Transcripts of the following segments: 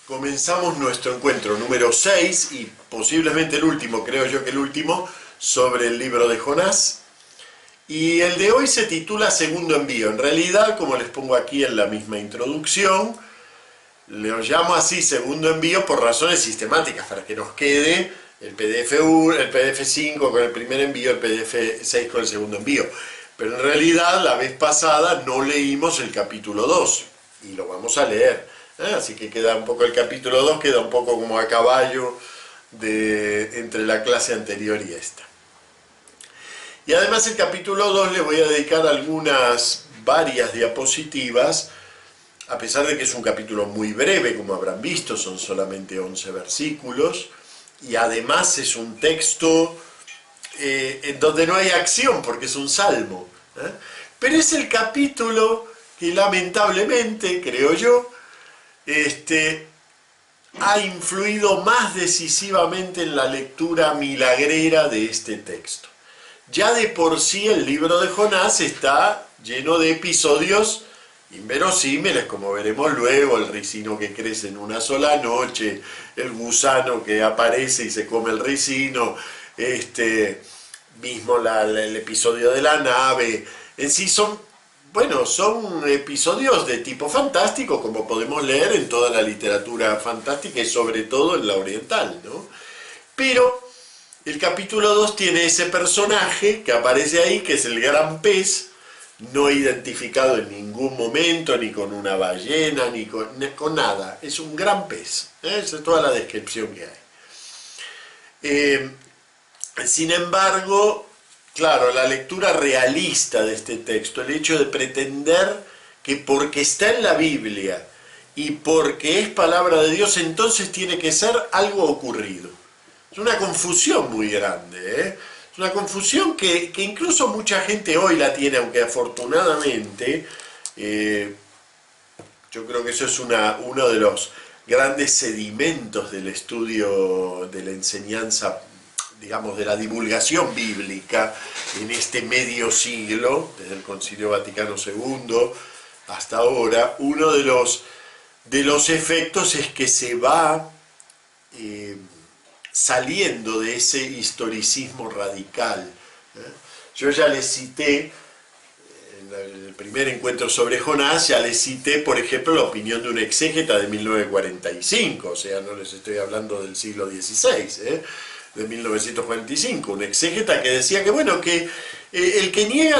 Comenzamos nuestro encuentro número 6 y posiblemente el último, creo yo que el último, sobre el libro de Jonás. Y el de hoy se titula Segundo Envío. En realidad, como les pongo aquí en la misma introducción, lo llamo así Segundo Envío por razones sistemáticas, para que nos quede el PDF 1, el PDF 5 con el primer envío, el PDF 6 con el segundo envío. Pero en realidad, la vez pasada no leímos el capítulo 2 y lo vamos a leer. Así que queda un poco el capítulo 2, queda un poco como a caballo entre la clase anterior y esta. Y además el capítulo 2 le voy a dedicar varias diapositivas, a pesar de que es un capítulo muy breve, como habrán visto, son solamente 11 versículos, y además es un texto en donde no hay acción, porque es un salmo. Pero es el capítulo que lamentablemente, creo yo, ha influido más decisivamente en la lectura milagrera de este texto. Ya de por sí el libro de Jonás está lleno de episodios inverosímiles, como veremos luego: el ricino que crece en una sola noche, el gusano que aparece y se come el ricino, mismo el episodio de la nave. En sí son episodios de tipo fantástico, como podemos leer en toda la literatura fantástica y sobre todo en la oriental, ¿no? Pero el capítulo 2 tiene ese personaje que aparece ahí, que es el gran pez, no identificado en ningún momento, ni con una ballena, ni con nada. Es un gran pez. Esa es toda la descripción que hay. Sin embargo, claro, la lectura realista de este texto, el hecho de pretender que porque está en la Biblia y porque es palabra de Dios, entonces tiene que ser algo ocurrido. Es una confusión muy grande, Es una confusión que incluso mucha gente hoy la tiene, aunque afortunadamente, yo creo que eso es uno de los grandes sedimentos del estudio de la enseñanza, digamos, de la divulgación bíblica en este medio siglo, desde el Concilio Vaticano II hasta ahora. Uno de los efectos es que se va saliendo de ese historicismo radical. Yo ya les cité, en el primer encuentro sobre Jonás, ya les cité, por ejemplo, la opinión de un exégeta de 1945, o sea, no les estoy hablando del siglo XVI, de 1945, un exégeta que decía que, bueno, que el que niega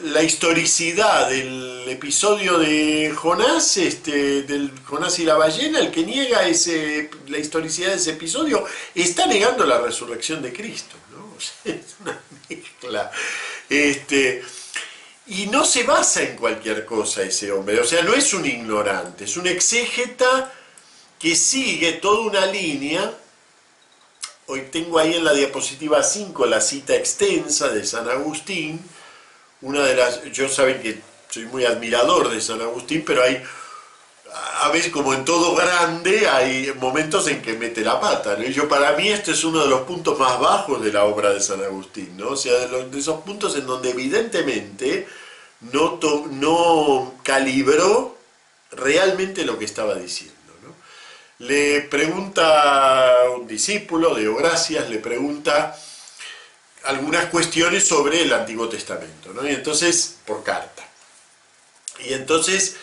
la historicidad del episodio de Jonás, del Jonás y la ballena, el que niega la historicidad de ese episodio, está negando la resurrección de Cristo, ¿no? O sea, es una mezcla. Y no se basa en cualquier cosa ese hombre, o sea, no es un ignorante, es un exégeta que sigue toda una línea. Hoy tengo ahí en la diapositiva 5 la cita extensa de San Agustín. Yo saben que soy muy admirador de San Agustín, pero a veces, como en todo grande, hay momentos en que mete la pata, ¿no? Para mí este es uno de los puntos más bajos de la obra de San Agustín, ¿no? O sea, de esos puntos en donde evidentemente no calibró realmente lo que estaba diciendo. Le pregunta un discípulo, Deogracias, le pregunta algunas cuestiones sobre el Antiguo Testamento, ¿no? Y entonces, por carta. Y entonces,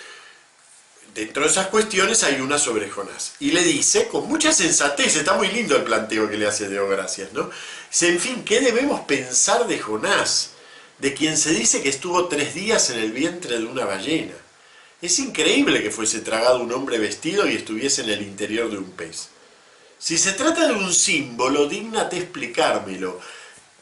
dentro de esas cuestiones hay una sobre Jonás. Y le dice, con mucha sensatez, está muy lindo el planteo que le hace Deogracias, ¿no? Dice, en fin, ¿qué debemos pensar de Jonás? De quien se dice que estuvo 3 días en el vientre de una ballena. Es increíble que fuese tragado un hombre vestido y estuviese en el interior de un pez. Si se trata de un símbolo, dígnate explicármelo.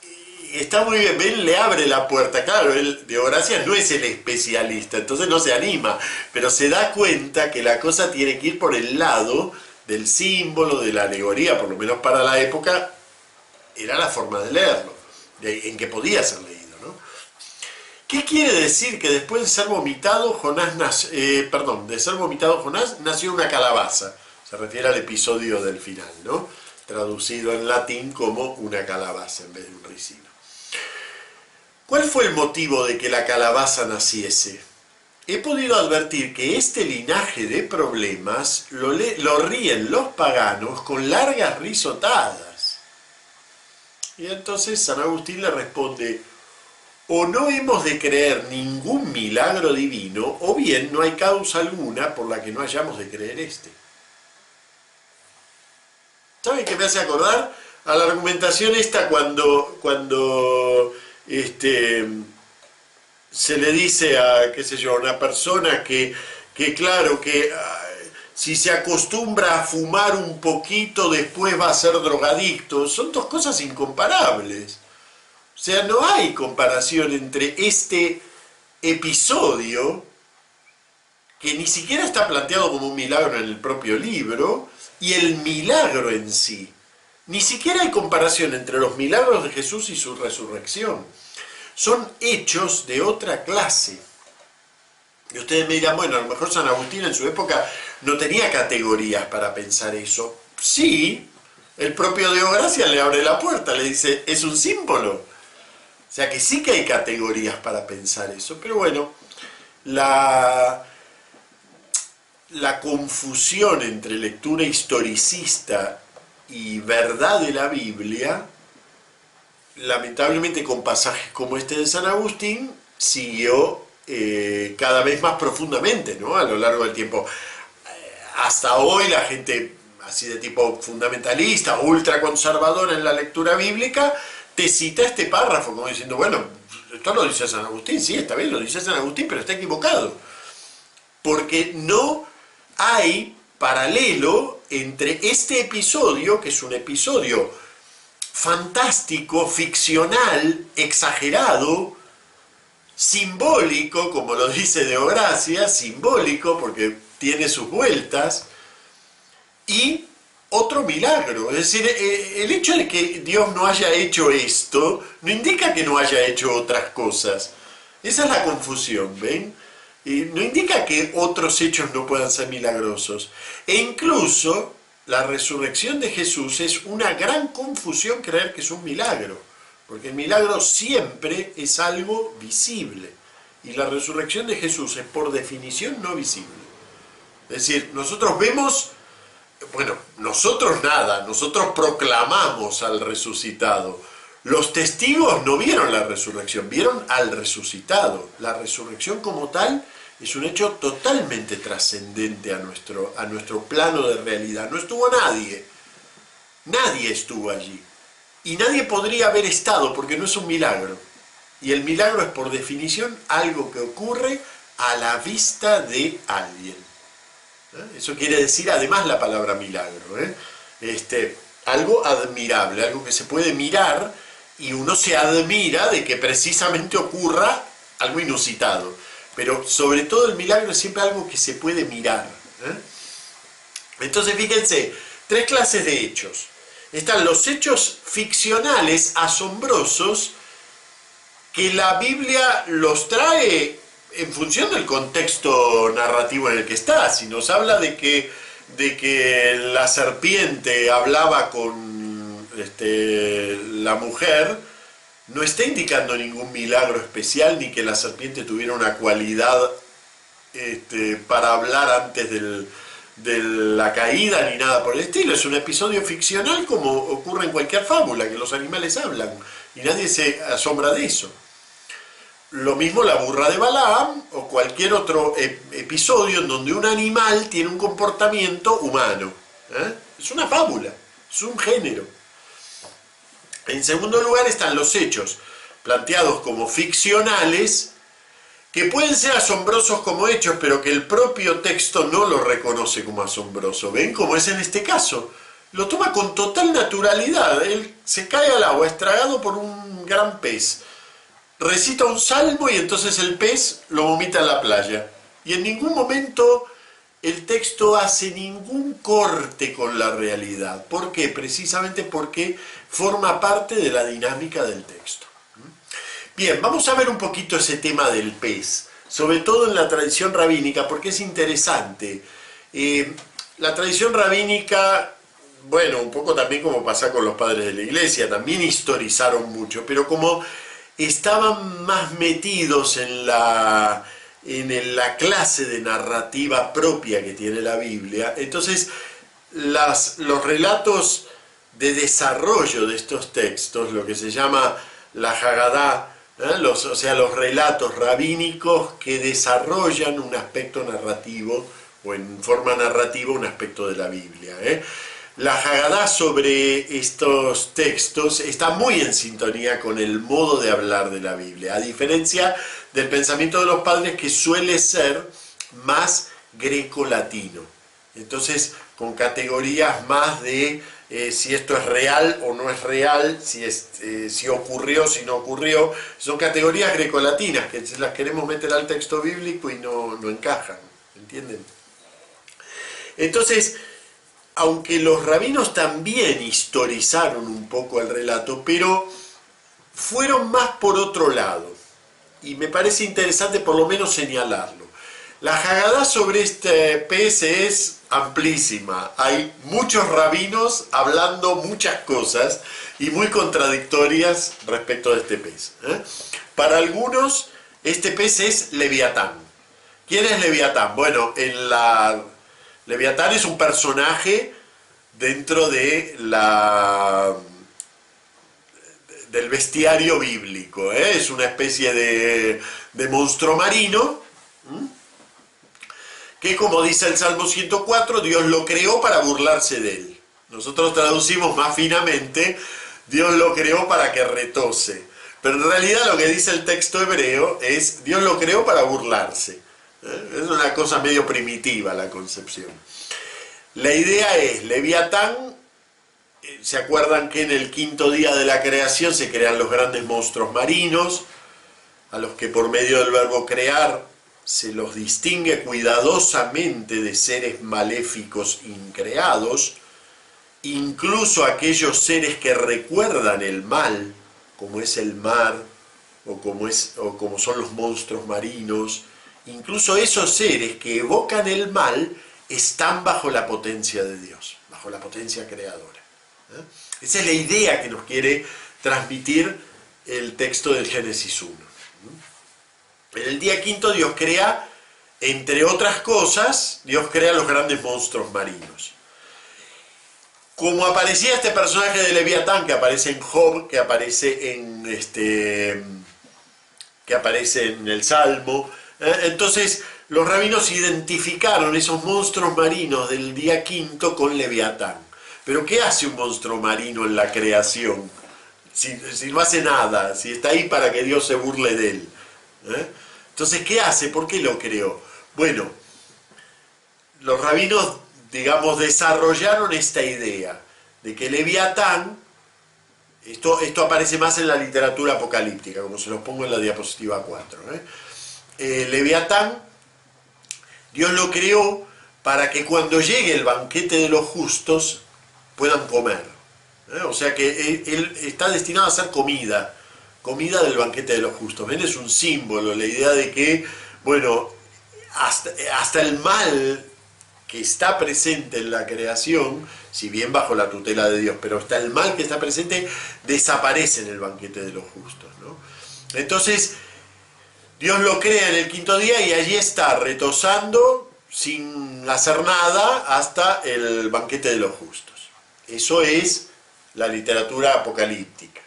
Y está muy bien, Ben le abre la puerta. Claro, él, Deogracias, no es el especialista, entonces no se anima, pero se da cuenta que la cosa tiene que ir por el lado del símbolo, de la alegoría, por lo menos para la época, era la forma de leerlo, en que podía ser leído. ¿Qué quiere decir que después de ser vomitado Jonás nació una calabaza? Se refiere al episodio del final, ¿no? Traducido en latín como una calabaza en vez de un ricino. ¿Cuál fue el motivo de que la calabaza naciese? he podido advertir que este linaje de problemas lo ríen los paganos con largas risotadas. Y entonces San Agustín le responde: o no hemos de creer ningún milagro divino, o bien no hay causa alguna por la que no hayamos de creer este. ¿Saben qué me hace acordar? A la argumentación esta cuando se le dice a, qué sé yo, a una persona que claro, que si se acostumbra a fumar un poquito, después va a ser drogadicto. Son dos cosas incomparables. O sea, no hay comparación entre este episodio, que ni siquiera está planteado como un milagro en el propio libro, y el milagro en sí. Ni siquiera hay comparación entre los milagros de Jesús y su resurrección. Son hechos de otra clase. Y ustedes me dirán, bueno, a lo mejor San Agustín en su época no tenía categorías para pensar eso. Sí, el propio Deo Gracia le abre la puerta, le dice, es un símbolo. O sea que sí que hay categorías para pensar eso. Pero bueno, la confusión entre lectura historicista y verdad de la Biblia, lamentablemente con pasajes como este de San Agustín, siguió cada vez más profundamente, ¿no? A lo largo del tiempo. Hasta hoy la gente así de tipo fundamentalista, ultraconservadora en la lectura bíblica, te cita este párrafo como diciendo, bueno, esto lo dice San Agustín, sí, está bien, lo dice San Agustín, pero está equivocado. Porque no hay paralelo entre este episodio, que es un episodio fantástico, ficcional, exagerado, simbólico, como lo dice Deo Gracia, simbólico porque tiene sus vueltas, y otro milagro. Es decir, el hecho de que Dios no haya hecho esto no indica que no haya hecho otras cosas. Esa es la confusión, ¿ven? No indica que otros hechos no puedan ser milagrosos. E incluso la resurrección de Jesús es una gran confusión creer que es un milagro, porque el milagro siempre es algo visible, y la resurrección de Jesús es por definición no visible. Es decir, nosotros vemos, bueno, nosotros nada, nosotros proclamamos al resucitado. Los testigos no vieron la resurrección, vieron al resucitado. La resurrección como tal es un hecho totalmente trascendente a nuestro plano de realidad. No estuvo nadie, nadie estuvo allí. Y nadie podría haber estado porque no es un milagro. Y el milagro es por definición algo que ocurre a la vista de alguien. Eso quiere decir además la palabra milagro. Algo admirable, algo que se puede mirar y uno se admira de que precisamente ocurra algo inusitado. Pero sobre todo el milagro es siempre algo que se puede mirar. Entonces fíjense, tres clases de hechos. Están los hechos ficcionales, asombrosos, que la Biblia los trae en función del contexto narrativo en el que está. Si nos habla de que la serpiente hablaba con la mujer, no está indicando ningún milagro especial ni que la serpiente tuviera una cualidad para hablar antes de la caída ni nada por el estilo. Es un episodio ficcional como ocurre en cualquier fábula, que los animales hablan y nadie se asombra de eso. Lo mismo la burra de Balaam o cualquier otro episodio en donde un animal tiene un comportamiento humano. Es una fábula, es un género. En segundo lugar están los hechos planteados como ficcionales, que pueden ser asombrosos como hechos, pero que el propio texto no lo reconoce como asombroso. ¿Ven? Como es en este caso. Lo toma con total naturalidad. Él se cae al agua, es tragado por un gran pez. Recita un salmo y entonces el pez lo vomita en la playa. Y en ningún momento el texto hace ningún corte con la realidad. ¿Por qué? Precisamente porque forma parte de la dinámica del texto. Bien, vamos a ver un poquito ese tema del pez, sobre todo en la tradición rabínica, porque es interesante. La tradición rabínica, bueno, un poco también como pasa con los padres de la iglesia, también historizaron mucho, pero como estaban más metidos en la la clase de narrativa propia que tiene la Biblia. Entonces, los relatos de desarrollo de estos textos, lo que se llama la Haggadah, o sea, los relatos rabínicos que desarrollan un aspecto narrativo, o en forma narrativa un aspecto de la Biblia. La Haggadah sobre estos textos está muy en sintonía con el modo de hablar de la Biblia, a diferencia del pensamiento de los padres, que suele ser más greco-latino. Entonces, con categorías más de si esto es real o no es real, si ocurrió, si no ocurrió. Son categorías grecolatinas que las queremos meter al texto bíblico y no encajan, ¿entienden? Entonces, aunque los rabinos también historizaron un poco el relato, pero fueron más por otro lado, y me parece interesante por lo menos señalarlo. La Haggadah sobre este pez es amplísima, hay muchos rabinos hablando muchas cosas y muy contradictorias respecto de este pez. Para algunos, este pez es Leviatán. ¿Quién es Leviatán? Bueno, Leviatán es un personaje dentro de del bestiario bíblico. Es una especie de monstruo marino, que, como dice el Salmo 104, Dios lo creó para burlarse de él. Nosotros traducimos más finamente, Dios lo creó para que retose. Pero en realidad lo que dice el texto hebreo es, Dios lo creó para burlarse. Es una cosa medio primitiva la concepción. La idea es, Leviatán, ¿se acuerdan que en el quinto día de la creación se crean los grandes monstruos marinos, a los que por medio del verbo crear se los distingue cuidadosamente de seres maléficos increados, incluso aquellos seres que recuerdan el mal, como es el mar, o como son los monstruos marinos? Incluso esos seres que evocan el mal están bajo la potencia de Dios, bajo la potencia creadora. Esa es la idea que nos quiere transmitir el texto del Génesis 1. En el día quinto Dios crea, entre otras cosas, Dios crea los grandes monstruos marinos. Como aparecía este personaje de Leviatán, que aparece en Job, que aparece en el Salmo, entonces los rabinos identificaron esos monstruos marinos del día quinto con Leviatán. Pero ¿qué hace un monstruo marino en la creación? Si no hace nada, si está ahí para que Dios se burle de él. Entonces, ¿qué hace? ¿Por qué lo creó? Bueno, los rabinos, digamos, desarrollaron esta idea de que Leviatán, esto aparece más en la literatura apocalíptica, como se los pongo en la diapositiva 4. Leviatán, Dios lo creó para que cuando llegue el banquete de los justos puedan comer. O sea que él está destinado a ser comida del banquete de los justos. ¿Ven? Es un símbolo, la idea de que, bueno, hasta el mal que está presente en la creación, si bien bajo la tutela de Dios, pero hasta el mal que está presente desaparece en el banquete de los justos, ¿no? Entonces, Dios lo crea en el quinto día y allí está retosando sin hacer nada hasta el banquete de los justos. Eso es la literatura apocalíptica.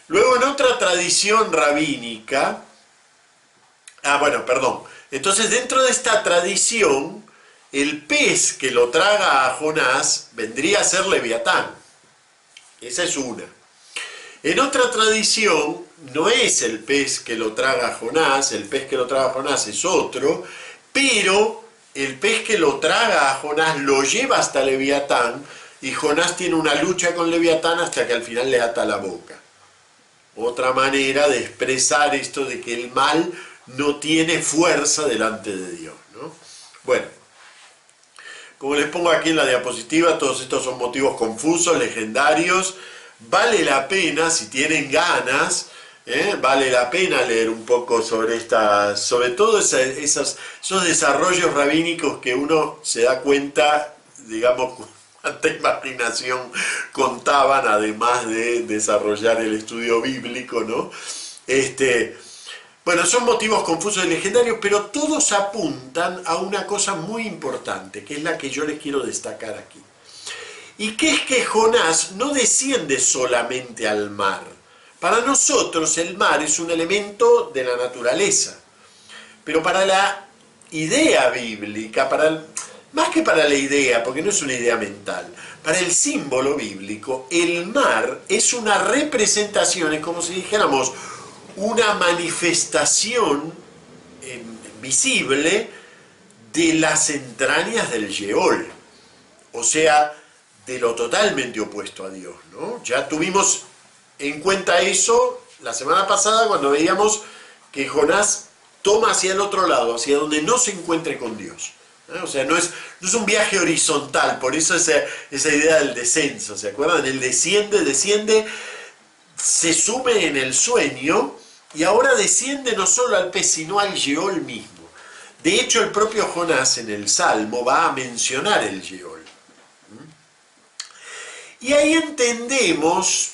Luego, en otra tradición rabínica, entonces dentro de esta tradición, el pez que lo traga a Jonás vendría a ser Leviatán. Esa es una. En otra tradición, no es el pez que lo traga a Jonás, el pez que lo traga a Jonás es otro, pero el pez que lo traga a Jonás lo lleva hasta Leviatán, y Jonás tiene una lucha con Leviatán hasta que al final le ata la boca. Otra manera de expresar esto de que el mal no tiene fuerza delante de Dios, ¿no? Bueno, como les pongo aquí en la diapositiva, todos estos son motivos confusos, legendarios. Vale la pena, si tienen ganas, vale la pena leer un poco sobre todo esos desarrollos rabínicos que uno se da cuenta, digamos, cuánta imaginación contaban, además de desarrollar el estudio bíblico, ¿no? Bueno, son motivos confusos y legendarios, pero todos apuntan a una cosa muy importante, que es la que yo les quiero destacar aquí. Y que es que Jonás no desciende solamente al mar. Para nosotros el mar es un elemento de la naturaleza, pero para la idea bíblica, más que para la idea, porque no es una idea mental, para el símbolo bíblico, el mar es una representación, es como si dijéramos, una manifestación visible de las entrañas del Sheol, o sea, de lo totalmente opuesto a Dios, ¿no? Ya tuvimos en cuenta eso la semana pasada cuando veíamos que Jonás toma hacia el otro lado, hacia donde no se encuentre con Dios. O sea, no es un viaje horizontal, por eso esa idea del descenso, ¿se acuerdan? Él desciende, se sume en el sueño y ahora desciende no solo al pez, sino al Sheol mismo. De hecho, el propio Jonás en el Salmo va a mencionar el Sheol. Y ahí entendemos,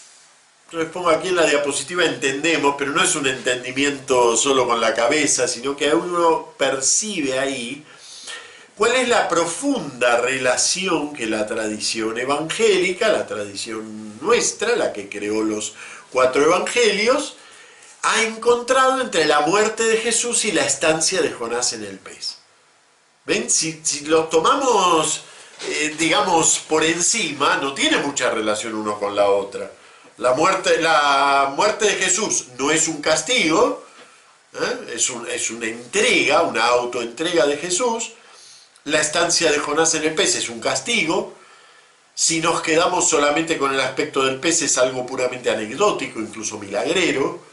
les pongo aquí en la diapositiva entendemos, pero no es un entendimiento solo con la cabeza, sino que uno percibe ahí cuál es la profunda relación que la tradición evangélica, la tradición nuestra, la que creó los 4 evangelios, ha encontrado entre la muerte de Jesús y la estancia de Jonás en el pez. ¿Ven? Si lo tomamos, digamos, por encima, no tiene mucha relación uno con la otra. La muerte de Jesús no es un castigo, es una entrega, una autoentrega de Jesús. La estancia de Jonás en el pez es un castigo. Si nos quedamos solamente con el aspecto del pez es algo puramente anecdótico, incluso milagrero.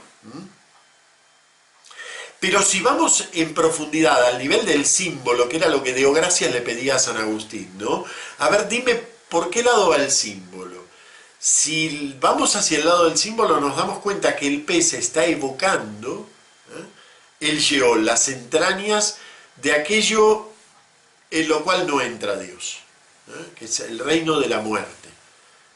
Pero si vamos en profundidad al nivel del símbolo, que era lo que Deogracias le pedía a San Agustín, ¿no? A ver, dime, ¿por qué lado va el símbolo? Si vamos hacia el lado del símbolo nos damos cuenta que el pez está evocando el Sheol, las entrañas de aquello en lo cual no entra Dios, que es el reino de la muerte.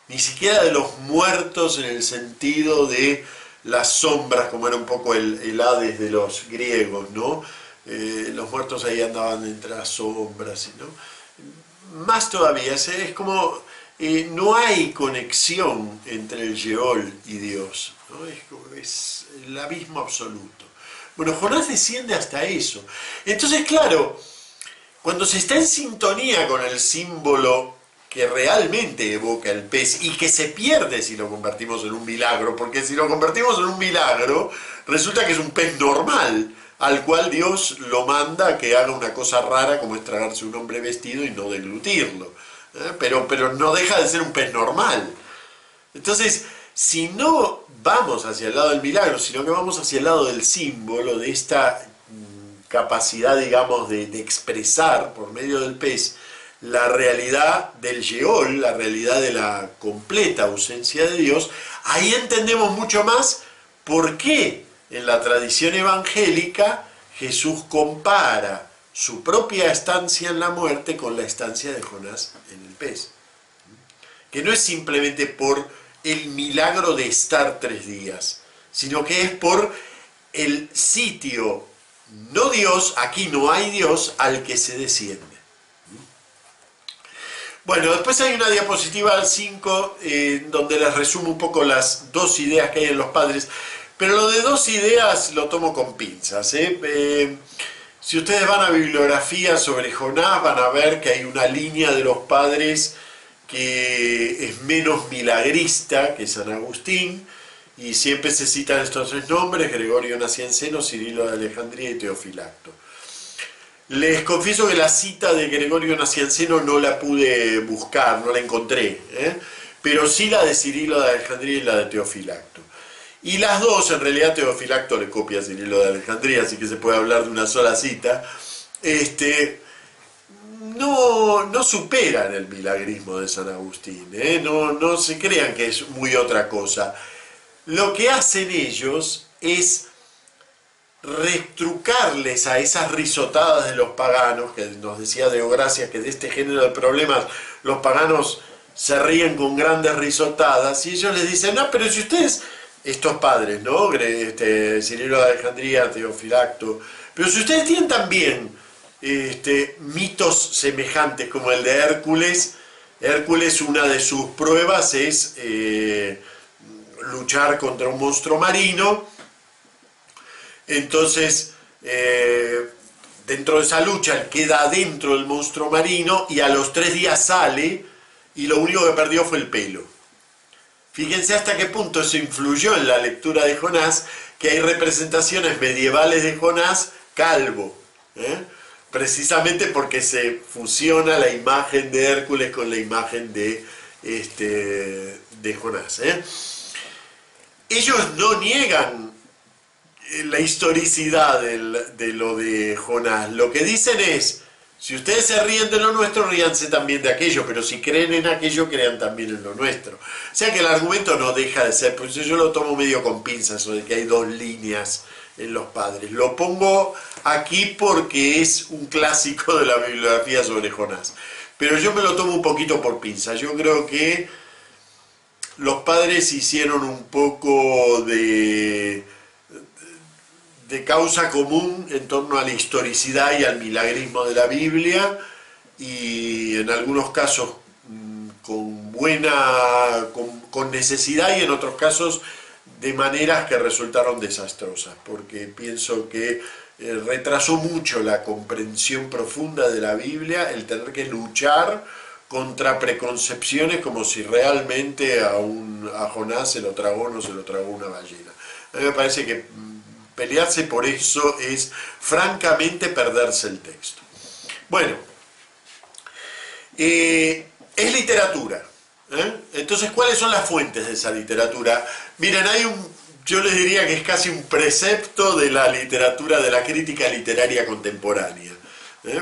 Ni siquiera de los muertos en el sentido de las sombras, como era un poco el Hades de los griegos, ¿no? Los muertos ahí andaban entre las sombras, ¿no? Más todavía, es como no hay conexión entre el Sheol y Dios, ¿no? Es el abismo absoluto. Bueno, Jonás desciende hasta eso. Entonces, claro, cuando se está en sintonía con el símbolo que realmente evoca el pez y que se pierde si lo convertimos en un milagro, porque si lo convertimos en un milagro, resulta que es un pez normal, al cual Dios lo manda a que haga una cosa rara como es tragarse un hombre vestido y no deglutirlo. Pero no deja de ser un pez normal. Entonces, si no vamos hacia el lado del milagro, sino que vamos hacia el lado del símbolo, de esta capacidad, digamos, de expresar por medio del pez la realidad del Sheol, la realidad de la completa ausencia de Dios, ahí entendemos mucho más por qué en la tradición evangélica Jesús compara su propia estancia en la muerte con la estancia de Jonás en el pez. Que no es simplemente por el milagro de estar 3 días, sino que es por el sitio, no Dios, aquí no hay Dios, al que se desciende. Bueno, después hay una diapositiva al 5 donde les resumo un poco las 2 ideas que hay en los padres, pero lo de 2 ideas lo tomo con pinzas. Si ustedes van a bibliografía sobre Jonás van a ver que hay una línea de los padres que es menos milagrista que San Agustín, y siempre se citan estos 3 nombres: Gregorio Nacianceno, Cirilo de Alejandría y Teofilacto. Les confieso que la cita de Gregorio Nacianceno no la pude buscar, no la encontré, pero sí la de Cirilo de Alejandría y la de Teofilacto. Y las 2, en realidad Teofilacto le copia a Cirilo de Alejandría, así que se puede hablar de una sola cita, no superan el milagrismo de San Agustín, no se crean que es muy otra cosa. Lo que hacen ellos es retrucarles a esas risotadas de los paganos, que nos decía Deogracias que de este género de problemas los paganos se ríen con grandes risotadas, y ellos les dicen: no, pero si ustedes estos padres, ¿no? Cirilo de Alejandría, Teofilacto. Pero si ustedes tienen también mitos semejantes como el de Hércules, Hércules, una de sus pruebas es luchar contra un monstruo marino. Entonces, dentro de esa lucha, él queda dentro del monstruo marino y a los 3 días sale y lo único que perdió fue el pelo. Fíjense hasta qué punto eso influyó en la lectura de Jonás, que hay representaciones medievales de Jonás calvo, precisamente porque se fusiona la imagen de Hércules con la imagen de Jonás. Ellos no niegan la historicidad de lo de Jonás. Lo que dicen es, si ustedes se ríen de lo nuestro, ríanse también de aquello, pero si creen en aquello, crean también en lo nuestro. O sea que el argumento no deja de ser, pues yo lo tomo medio con pinzas, eso de que hay 2 líneas en los padres. Lo pongo aquí porque es un clásico de la bibliografía sobre Jonás. Pero yo me lo tomo un poquito por pinzas. Yo creo que los padres hicieron un poco de causa común en torno a la historicidad y al milagrismo de la Biblia, y en algunos casos con necesidad, y en otros casos de maneras que resultaron desastrosas, porque pienso que retrasó mucho la comprensión profunda de la Biblia el tener que luchar contra preconcepciones como si realmente a Jonás se lo tragó o no se lo tragó una ballena. A mí me parece que pelearse por eso es francamente perderse el texto. Bueno, es literatura. Entonces, ¿cuáles son las fuentes de esa literatura? Miren, yo les diría que es casi un precepto de la literatura, de la crítica literaria contemporánea.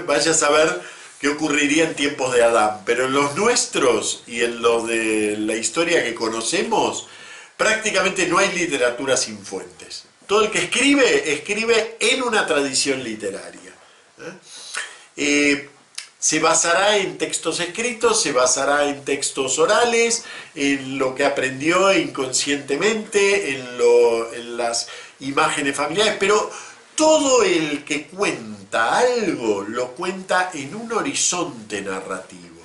Vaya a saber qué ocurriría en tiempos de Adán, pero en los nuestros y en los de la historia que conocemos, prácticamente no hay literatura sin fuentes. Todo el que escribe en una tradición literaria. Se basará en textos escritos, se basará en textos orales, en lo que aprendió inconscientemente, en las imágenes familiares, pero todo el que cuenta algo lo cuenta en un horizonte narrativo.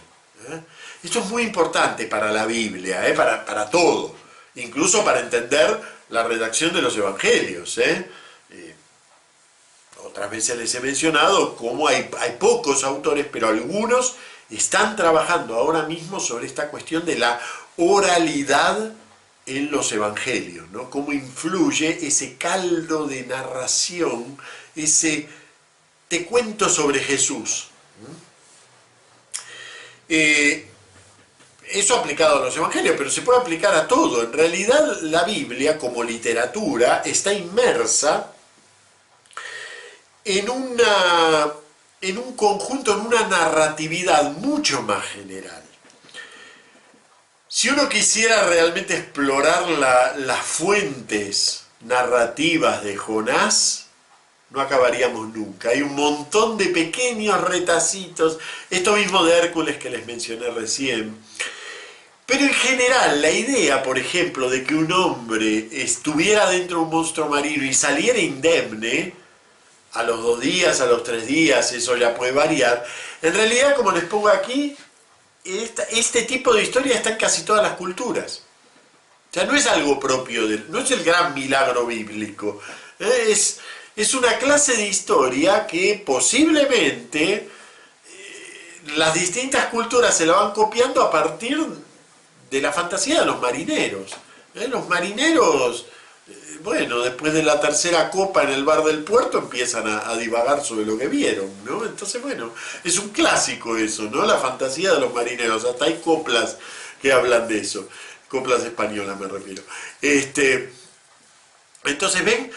Esto es muy importante para la Biblia, para todo, incluso para entender la redacción de los evangelios. Otras veces les he mencionado cómo hay pocos autores, pero algunos están trabajando ahora mismo sobre esta cuestión de la oralidad en los evangelios, ¿no? Cómo influye ese caldo de narración, ese te cuento sobre Jesús. Eso aplicado a los evangelios, pero se puede aplicar a todo. En realidad la Biblia como literatura está inmersa en un conjunto, en una narratividad mucho más general. Si uno quisiera realmente explorar las fuentes narrativas de Jonás, no acabaríamos nunca. Hay un montón de pequeños retacitos, esto mismo de Hércules que les mencioné recién. Pero en general, la idea, por ejemplo, de que un hombre estuviera dentro de un monstruo marino y saliera indemne, a los 2 días, a los 3 días, eso ya puede variar. En realidad, como les pongo aquí, este tipo de historia está en casi todas las culturas. O sea, no es algo propio, no es el gran milagro bíblico. Es una clase de historia que posiblemente las distintas culturas se la van copiando a partir de la fantasía de los marineros. Los marineros, bueno, después de la 3ª copa en el bar del puerto empiezan a divagar sobre lo que vieron, ¿no? Entonces, bueno, es un clásico eso, ¿no? La fantasía de los marineros, hasta hay coplas que hablan de eso, coplas españolas me refiero. Entonces, ven,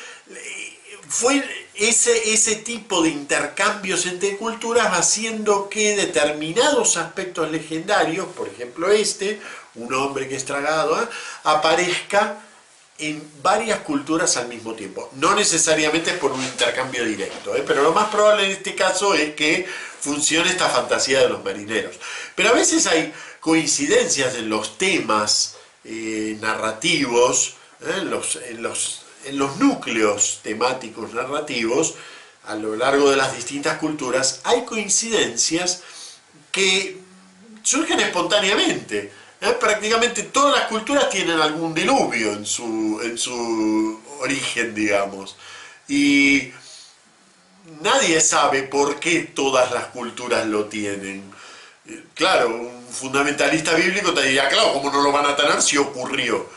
fue ese tipo de intercambios entre culturas haciendo que determinados aspectos legendarios, por ejemplo un hombre que es tragado, aparezca en varias culturas al mismo tiempo. No necesariamente por un intercambio directo, pero lo más probable en este caso es que funcione esta fantasía de los marineros. Pero a veces hay coincidencias en los temas narrativos, en los núcleos temáticos narrativos, a lo largo de las distintas culturas, hay coincidencias que surgen espontáneamente. Prácticamente todas las culturas tienen algún diluvio en su origen, digamos. Y nadie sabe por qué todas las culturas lo tienen. Claro, un fundamentalista bíblico te diría, claro, ¿cómo no lo van a tener si ocurrió?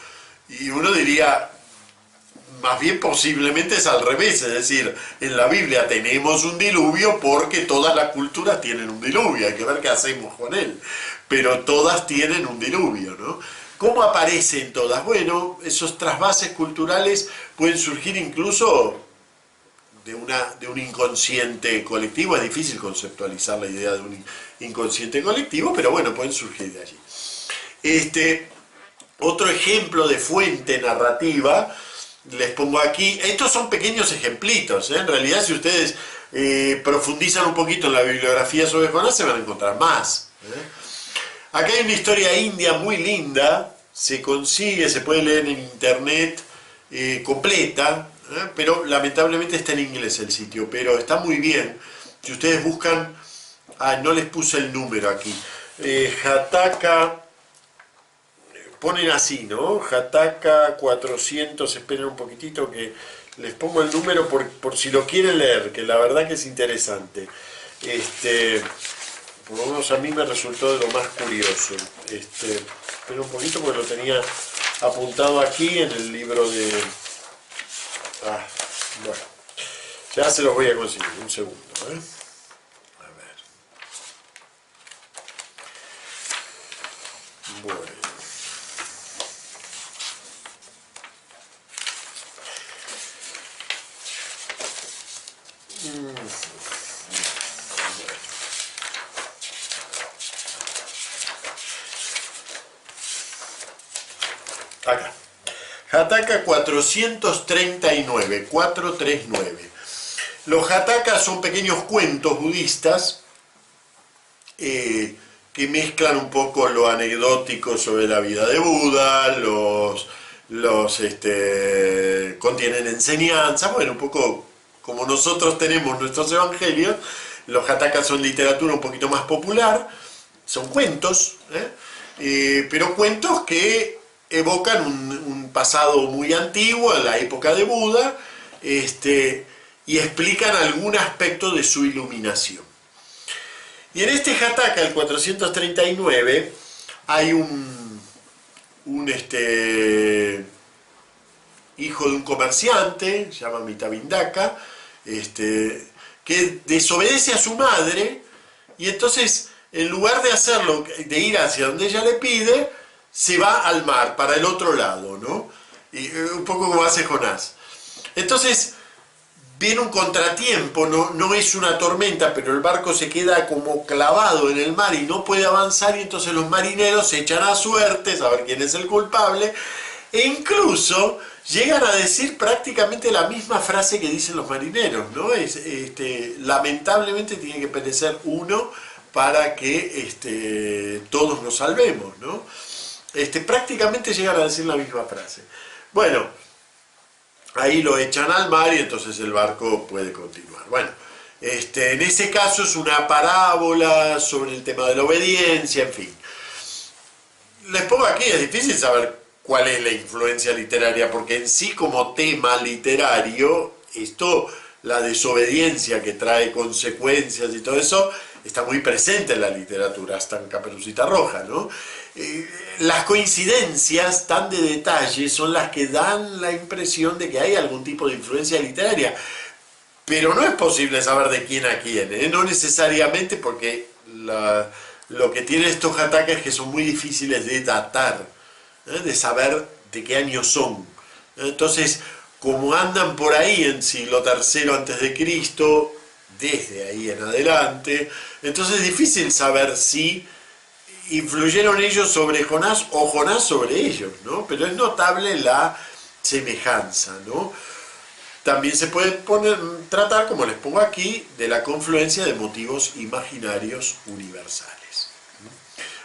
Y uno diría, más bien posiblemente es al revés, es decir, en la Biblia tenemos un diluvio porque todas las culturas tienen un diluvio, hay que ver qué hacemos con él, pero todas tienen un diluvio, ¿no? ¿Cómo aparecen todas? Bueno, esos trasvases culturales pueden surgir incluso de un inconsciente colectivo. Es difícil conceptualizar la idea de un inconsciente colectivo, pero bueno, pueden surgir de allí. Otro ejemplo de fuente narrativa, les pongo aquí, estos son pequeños ejemplitos, en realidad si ustedes profundizan un poquito en la bibliografía sobre Jonás se van a encontrar más. Acá hay una historia india muy linda, se consigue, se puede leer en internet completa, pero lamentablemente está en inglés el sitio, pero está muy bien. Si ustedes buscan, no les puse el número aquí, Jataka, ponen así, ¿no? Jataka 400, esperen un poquitito que les pongo el número por si lo quieren leer, que la verdad que es interesante. Por lo menos a mí me resultó de lo más curioso. Esperen un poquito porque lo tenía apuntado aquí en el libro de... bueno, ya se los voy a conseguir, un segundo, A ver. Bueno. Acá. Jataka 439, 439. Los Jatakas son pequeños cuentos budistas que mezclan un poco lo anecdótico sobre la vida de Buda, contienen enseñanzas, bueno, un poco como nosotros tenemos nuestros evangelios. Los Jatakas son literatura un poquito más popular, son cuentos, pero cuentos que evocan un pasado muy antiguo, en la época de Buda, y explican algún aspecto de su iluminación. Y en este Jataka, el 439, hay un hijo de un comerciante, se llama Mitabindaka, que desobedece a su madre, y entonces, en lugar de hacerlo, de ir hacia donde ella le pide, se va al mar, para el otro lado, ¿no? Y un poco como hace Jonás. Entonces, viene un contratiempo, no es una tormenta, pero el barco se queda como clavado en el mar y no puede avanzar, y entonces los marineros se echan a suertes a ver quién es el culpable, e incluso llegan a decir prácticamente la misma frase que dicen los marineros, ¿no? Lamentablemente tiene que perecer uno para que todos nos salvemos, ¿no? Prácticamente llegan a decir la misma frase. Bueno, ahí lo echan al mar y entonces el barco puede continuar. Bueno, en ese caso es una parábola sobre el tema de la obediencia, en fin. Les pongo aquí, es difícil saber cuál es la influencia literaria, porque en sí como tema literario, la desobediencia que trae consecuencias y todo eso, está muy presente en la literatura, hasta en Caperucita Roja, ¿no? Las coincidencias tan de detalle son las que dan la impresión de que hay algún tipo de influencia literaria, pero no es posible saber de quién a quién, no necesariamente, porque lo que tienen estos Jatakas es que son muy difíciles de datar, de saber de qué año son. Entonces, como andan por ahí en siglo III a.C., desde ahí en adelante, entonces es difícil saber si influyeron ellos sobre Jonás o Jonás sobre ellos, ¿no? Pero es notable la semejanza, ¿no? También se puede tratar, como les pongo aquí, de la confluencia de motivos imaginarios universales.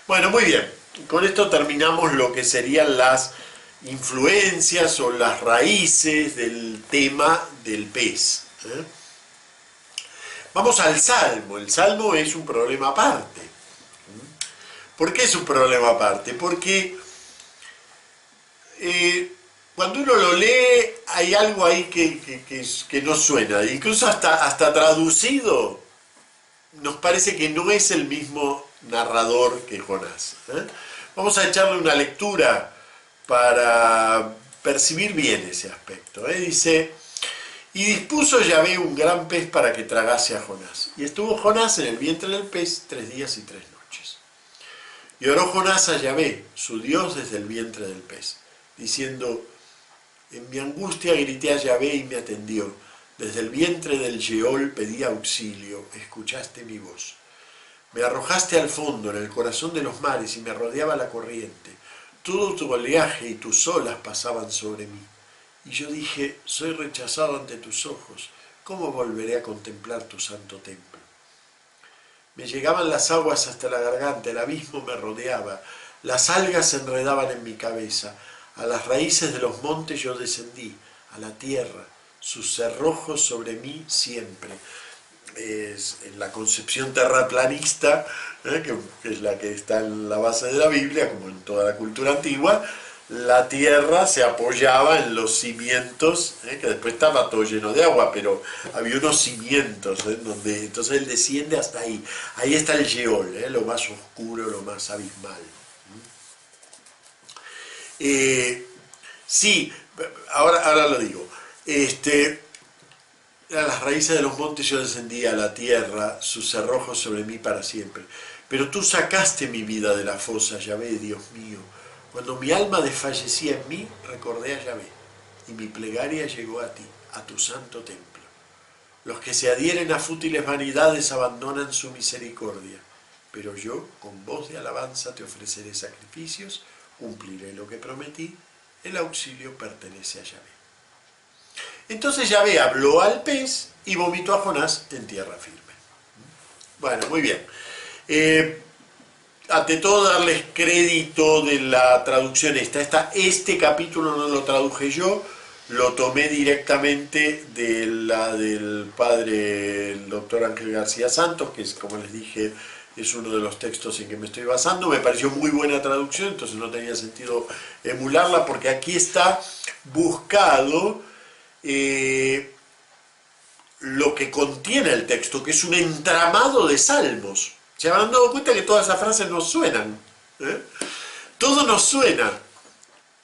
Bueno, muy bien. Con esto terminamos lo que serían las influencias o las raíces del tema del pez. Vamos al Salmo. El Salmo es un problema aparte. ¿Por qué es un problema aparte? Porque cuando uno lo lee hay algo ahí que no suena. Incluso hasta traducido nos parece que no es el mismo narrador que Jonás. Vamos a echarle una lectura para percibir bien ese aspecto. Dice: y dispuso Yahvé un gran pez para que tragase a Jonás. Y estuvo Jonás en el vientre del pez 3 días y 3 noches. Y oró Jonás a Yahvé, su Dios, desde el vientre del pez, diciendo: en mi angustia grité a Yahvé y me atendió. Desde el vientre del Sheol pedí auxilio, escuchaste mi voz. Me arrojaste al fondo, en el corazón de los mares, y me rodeaba la corriente. Todo tu oleaje y tus olas pasaban sobre mí. Y yo dije: soy rechazado ante tus ojos, ¿cómo volveré a contemplar tu santo templo? Me llegaban las aguas hasta la garganta, el abismo me rodeaba, las algas se enredaban en mi cabeza. A las raíces de los montes yo descendí, a la tierra, sus cerrojos sobre mí siempre. Es en la concepción terraplanista, que es la que está en la base de la Biblia, como en toda la cultura antigua, la tierra se apoyaba en los cimientos, que después estaba todo lleno de agua, pero había unos cimientos, donde entonces él desciende hasta ahí. Ahí está el Sheol, lo más oscuro, lo más abismal. Sí, ahora lo digo. A las raíces de los montes yo descendí, a la tierra, sus cerrojos sobre mí para siempre. Pero tú sacaste mi vida de la fosa, Yahvé, Dios mío. Cuando mi alma desfallecía en mí, recordé a Yahvé, y mi plegaria llegó a ti, a tu santo templo. Los que se adhieren a fútiles vanidades abandonan su misericordia, pero yo, con voz de alabanza, te ofreceré sacrificios, cumpliré lo que prometí, el auxilio pertenece a Yahvé. Entonces Yahvé habló al pez y vomitó a Jonás en tierra firme. Bueno, muy bien. Ante todo, darles crédito de la traducción esta. Este capítulo no lo traduje yo, lo tomé directamente de la del padre, el doctor Ángel García Santos, que es, como les dije, es uno de los textos en que me estoy basando. Me pareció muy buena traducción, entonces no tenía sentido emularla, porque aquí está buscado lo que contiene el texto, que es un entramado de salmos. ¿Se habrán dado cuenta que todas esas frases nos suenan? Todo nos suena.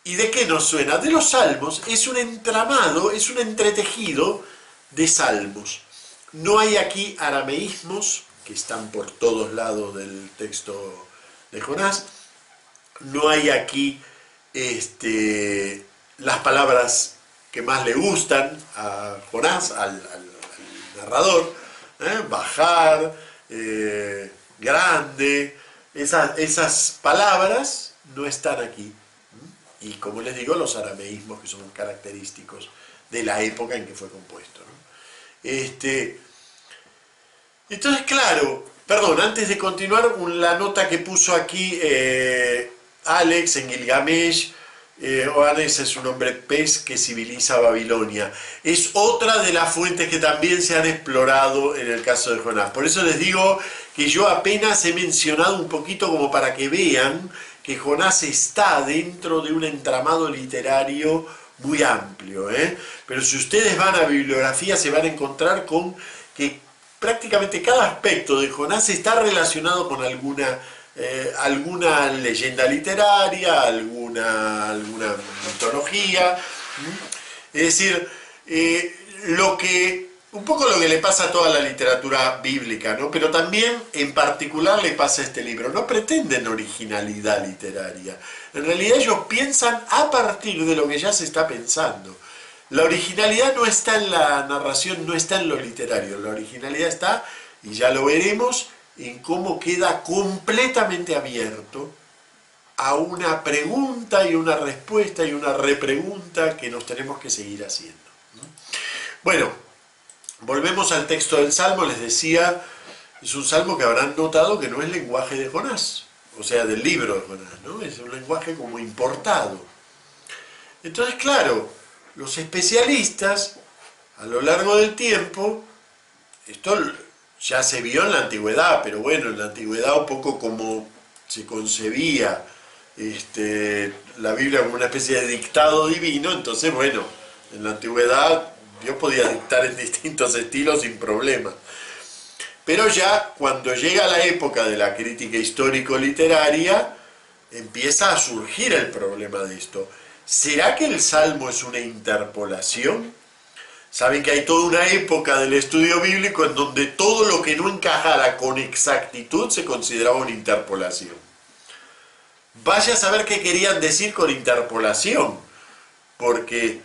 ¿Y de qué nos suena? De los salmos. Es un entramado, es un entretejido de salmos. No hay aquí arameísmos, que están por todos lados del texto de Jonás. No hay aquí las palabras que más le gustan a Jonás, al narrador. Bajar, grande, esas palabras no están aquí. Y como les digo, los arameísmos que son característicos de la época en que fue compuesto, ¿no? Entonces, claro, perdón, antes de continuar, la nota que puso aquí Alex en Gilgamesh, Oanes es un hombre pez que civiliza a Babilonia. Es otra de las fuentes que también se han explorado en el caso de Jonás. Por eso les digo que yo apenas he mencionado un poquito como para que vean que Jonás está dentro de un entramado literario muy amplio. Pero si ustedes van a bibliografía se van a encontrar con que prácticamente cada aspecto de Jonás está relacionado con alguna leyenda literaria, alguna mitología. Es decir, un poco lo que le pasa a toda la literatura bíblica, ¿no? Pero también en particular le pasa a este libro. No pretenden originalidad literaria. En realidad ellos piensan a partir de lo que ya se está pensando. La originalidad no está en la narración, no está en lo literario. La originalidad está, y ya lo veremos, en cómo queda completamente abierto a una pregunta y una respuesta y una repregunta que nos tenemos que seguir haciendo. Bueno, volvemos al texto del Salmo. Les decía, es un Salmo que habrán notado que no es lenguaje de Jonás, o sea, del libro de Jonás, ¿no? Es un lenguaje como importado. Entonces, claro, los especialistas, a lo largo del tiempo, esto ya se vio en la antigüedad, pero bueno, en la antigüedad un poco como se concebía la Biblia como una especie de dictado divino, entonces bueno, en la antigüedad Dios podía dictar en distintos estilos sin problema. Pero ya cuando llega la época de la crítica histórico-literaria, empieza a surgir el problema de esto. ¿Será que el Salmo es una interpolación? Saben que hay toda una época del estudio bíblico en donde todo lo que no encajara con exactitud se consideraba una interpolación. Vaya a saber qué querían decir con interpolación, porque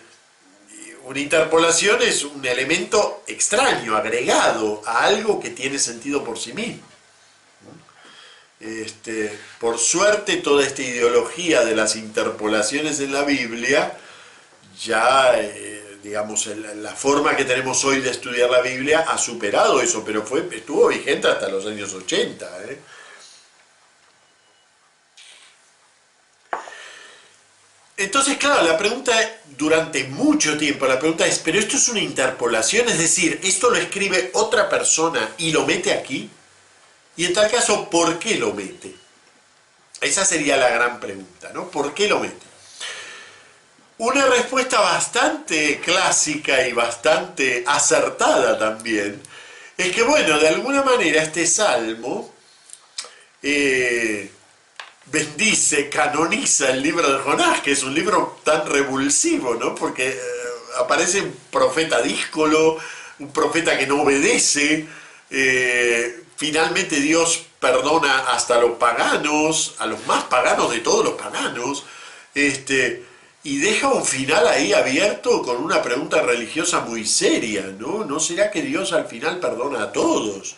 una interpolación es un elemento extraño, agregado a algo que tiene sentido por sí mismo. Por suerte, toda esta ideología de las interpolaciones en la Biblia ya, digamos, la forma que tenemos hoy de estudiar la Biblia ha superado eso, pero estuvo vigente hasta los años 80. Entonces, claro, la pregunta durante mucho tiempo, la pregunta es, ¿pero esto es una interpolación? Es decir, ¿esto lo escribe otra persona y lo mete aquí? Y en tal caso, ¿por qué lo mete? Esa sería la gran pregunta, ¿no? ¿Por qué lo mete? Una respuesta bastante clásica y bastante acertada también es que, bueno, de alguna manera este salmo bendice, canoniza el libro de Jonás, que es un libro tan revulsivo, ¿no? Porque aparece un profeta díscolo, un profeta que no obedece, finalmente Dios perdona hasta a los paganos, a los más paganos de todos los paganos, y deja un final ahí abierto con una pregunta religiosa muy seria, ¿no? ¿No será que Dios al final perdona a todos?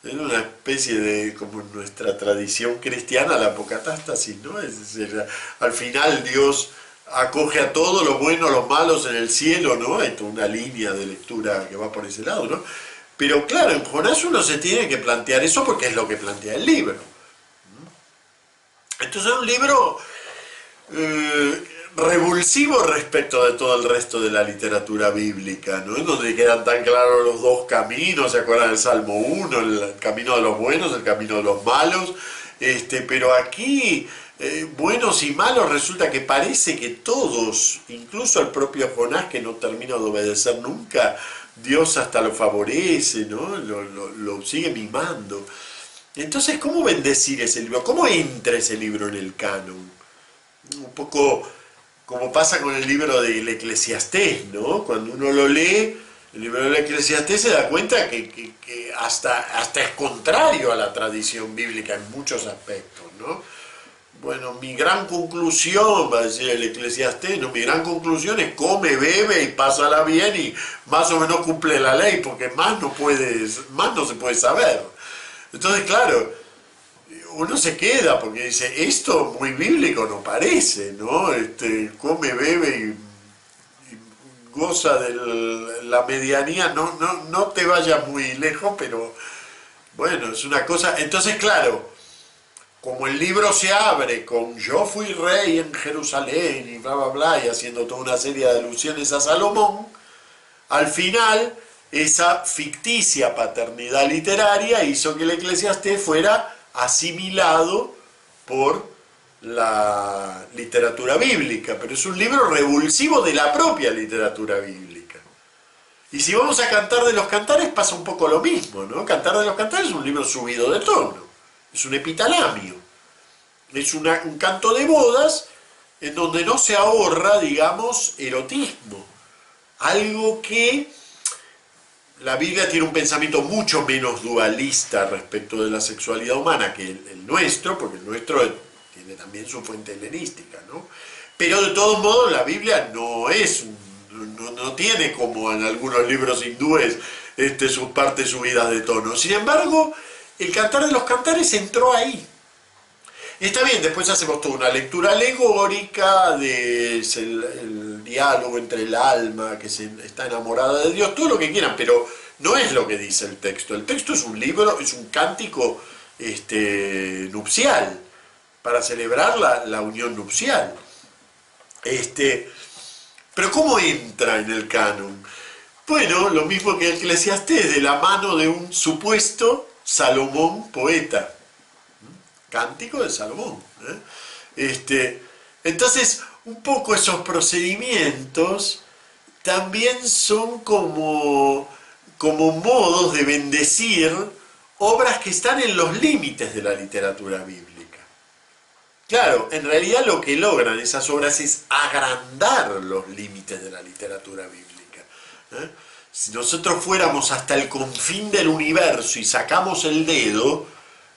Es una especie de, como en nuestra tradición cristiana, la apocatástasis, ¿no? Es decir, al final Dios acoge a todos, los buenos, los malos en el cielo, ¿no? Hay toda una línea de lectura que va por ese lado, ¿no? Pero claro, en Jonás uno se tiene que plantear eso porque es lo que plantea el libro. Entonces es un libro revulsivo respecto de todo el resto de la literatura bíblica, ¿no? En donde quedan tan claros los dos caminos, ¿se acuerdan del Salmo 1? El camino de los buenos, el camino de los malos, pero aquí, buenos y malos, resulta que parece que todos, incluso el propio Jonás, que no termina de obedecer nunca, Dios hasta lo favorece, ¿no? Lo sigue mimando. Entonces, ¿cómo bendecir ese libro? ¿Cómo entra ese libro en el canon? Un poco como pasa con el libro del Eclesiastés, ¿no? Cuando uno lo lee, el libro del Eclesiastés se da cuenta que hasta es contrario a la tradición bíblica en muchos aspectos, ¿no? Bueno, mi gran conclusión, va a decir el Eclesiastés, ¿no? Mi gran conclusión es come, bebe y pásala bien y más o menos cumple la ley, porque más no se puede saber. Entonces, claro, uno se queda porque dice, esto muy bíblico no parece, ¿no? Come, bebe y goza de la medianía, no te vayas muy lejos, pero bueno, es una cosa. Entonces, claro, como el libro se abre con yo fui rey en Jerusalén y bla, bla, bla, y haciendo toda una serie de alusiones a Salomón, al final esa ficticia paternidad literaria hizo que el Eclesiastés fuera asimilado por la literatura bíblica, pero es un libro revulsivo de la propia literatura bíblica. Y si vamos a Cantar de los Cantares pasa un poco lo mismo, ¿no? Cantar de los Cantares es un libro subido de tono, es un epitalamio, es un canto de bodas en donde no se ahorra, digamos, erotismo, algo que la Biblia tiene un pensamiento mucho menos dualista respecto de la sexualidad humana que el nuestro, porque el nuestro tiene también su fuente helenística, ¿no? Pero de todos modos la Biblia no tiene como en algunos libros hindúes sus partes subidas de tono. Sin embargo, el Cantar de los Cantares entró ahí. Está bien, después hacemos toda una lectura alegórica el diálogo entre el alma que está enamorada de Dios, todo lo que quieran, pero no es lo que dice el texto. El texto es un libro, es un cántico nupcial, para celebrar la unión nupcial. Pero ¿cómo entra en el canon? Bueno, lo mismo que el Eclesiastés, de la mano de un supuesto Salomón poeta. Cántico de Salomón. Entonces, un poco esos procedimientos también son como modos de bendecir obras que están en los límites de la literatura bíblica. Claro, en realidad lo que logran esas obras es agrandar los límites de la literatura bíblica. Si nosotros fuéramos hasta el confín del universo y sacamos el dedo,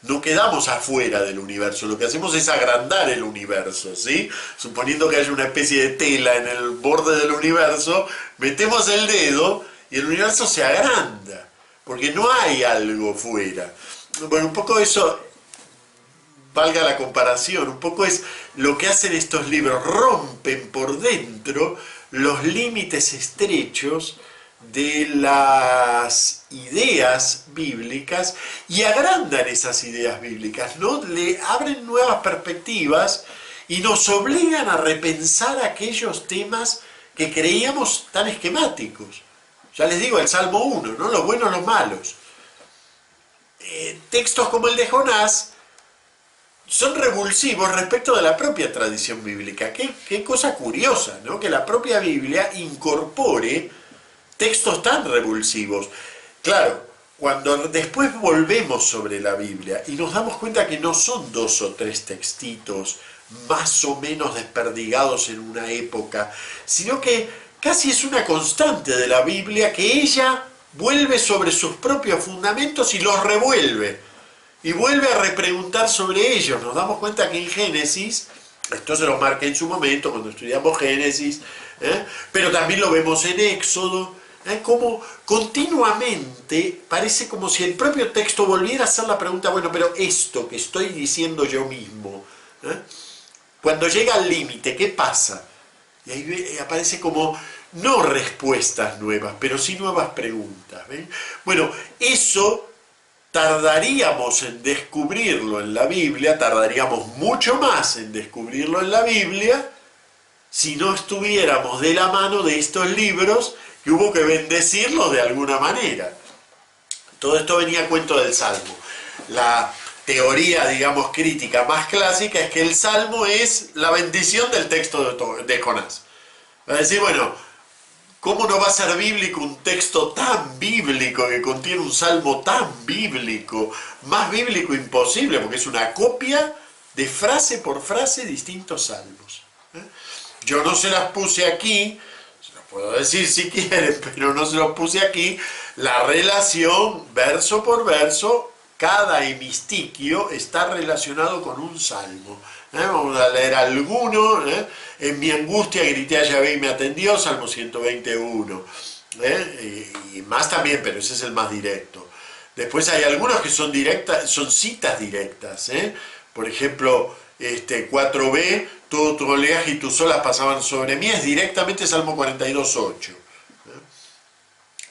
no quedamos afuera del universo, lo que hacemos es agrandar el universo, ¿sí? Suponiendo que haya una especie de tela en el borde del universo, metemos el dedo y el universo se agranda, porque no hay algo fuera. Bueno, un poco eso, valga la comparación, un poco es lo que hacen estos libros, rompen por dentro los límites estrechos de las ideas bíblicas y agrandan esas ideas bíblicas, ¿no? Le abren nuevas perspectivas y nos obligan a repensar aquellos temas que creíamos tan esquemáticos. Ya les digo, el Salmo 1, ¿no? Los buenos, los malos. Textos como el de Jonás son revulsivos respecto de la propia tradición bíblica. Qué cosa curiosa, ¿no? Que la propia Biblia incorpore textos tan revulsivos. Claro, cuando después volvemos sobre la Biblia y nos damos cuenta que no son 2 o 3 textitos más o menos desperdigados en una época, sino que casi es una constante de la Biblia que ella vuelve sobre sus propios fundamentos y los revuelve. Y vuelve a repreguntar sobre ellos. Nos damos cuenta que en Génesis, esto se lo marqué en su momento cuando estudiamos Génesis, pero también lo vemos en Éxodo, como continuamente parece como si el propio texto volviera a hacer la pregunta, bueno, pero esto que estoy diciendo yo mismo, cuando llega al límite, ¿qué pasa? Y ahí aparece como, no respuestas nuevas, pero sí nuevas preguntas. ¿Ven? Bueno, eso tardaríamos en descubrirlo en la Biblia, tardaríamos mucho más en descubrirlo en la Biblia, si no estuviéramos de la mano de estos libros que hubo que bendecirlos de alguna manera. Todo esto venía a cuento del Salmo. La teoría, digamos, crítica más clásica es que el Salmo es la bendición del texto de Jonás. Va a decir, bueno, ¿cómo no va a ser bíblico un texto tan bíblico que contiene un salmo tan bíblico? Más bíblico imposible, porque es una copia de frase por frase distintos salmos. Yo no se las puse aquí, se los puedo decir si quieren, pero no se los puse aquí, la relación verso por verso, cada hemistiquio está relacionado con un salmo. Vamos a leer alguno. En mi angustia grité a Yahvé y me atendió, Salmo 121. Y más también, pero ese es el más directo. Después hay algunos que son directas, son citas directas. Por ejemplo, 4b, todo tu oleaje y tus olas pasaban sobre mí, es directamente Salmo 42.8.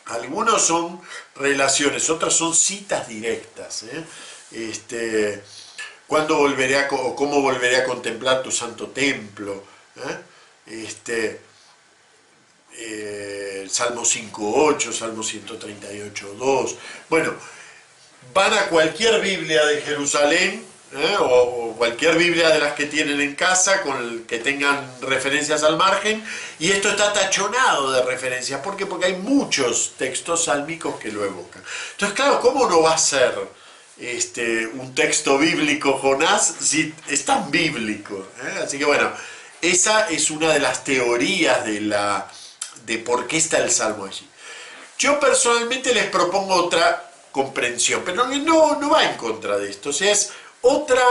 Algunos son relaciones, otras son citas directas. ¿Cuándo volveré o cómo volveré a contemplar tu santo templo? Salmo 5.8, Salmo 138.2. Bueno, van a cualquier Biblia de Jerusalén, o cualquier Biblia de las que tienen en casa, que tengan referencias al margen, y esto está tachonado de referencias. ¿Por qué? Porque hay muchos textos sálmicos que lo evocan. Entonces, claro, ¿cómo no va a ser un texto bíblico Jonás si es tan bíblico? Así que bueno, esa es una de las teorías de por qué está el Salmo allí. Yo personalmente les propongo otra comprensión, pero no va en contra de esto, o sea, es otra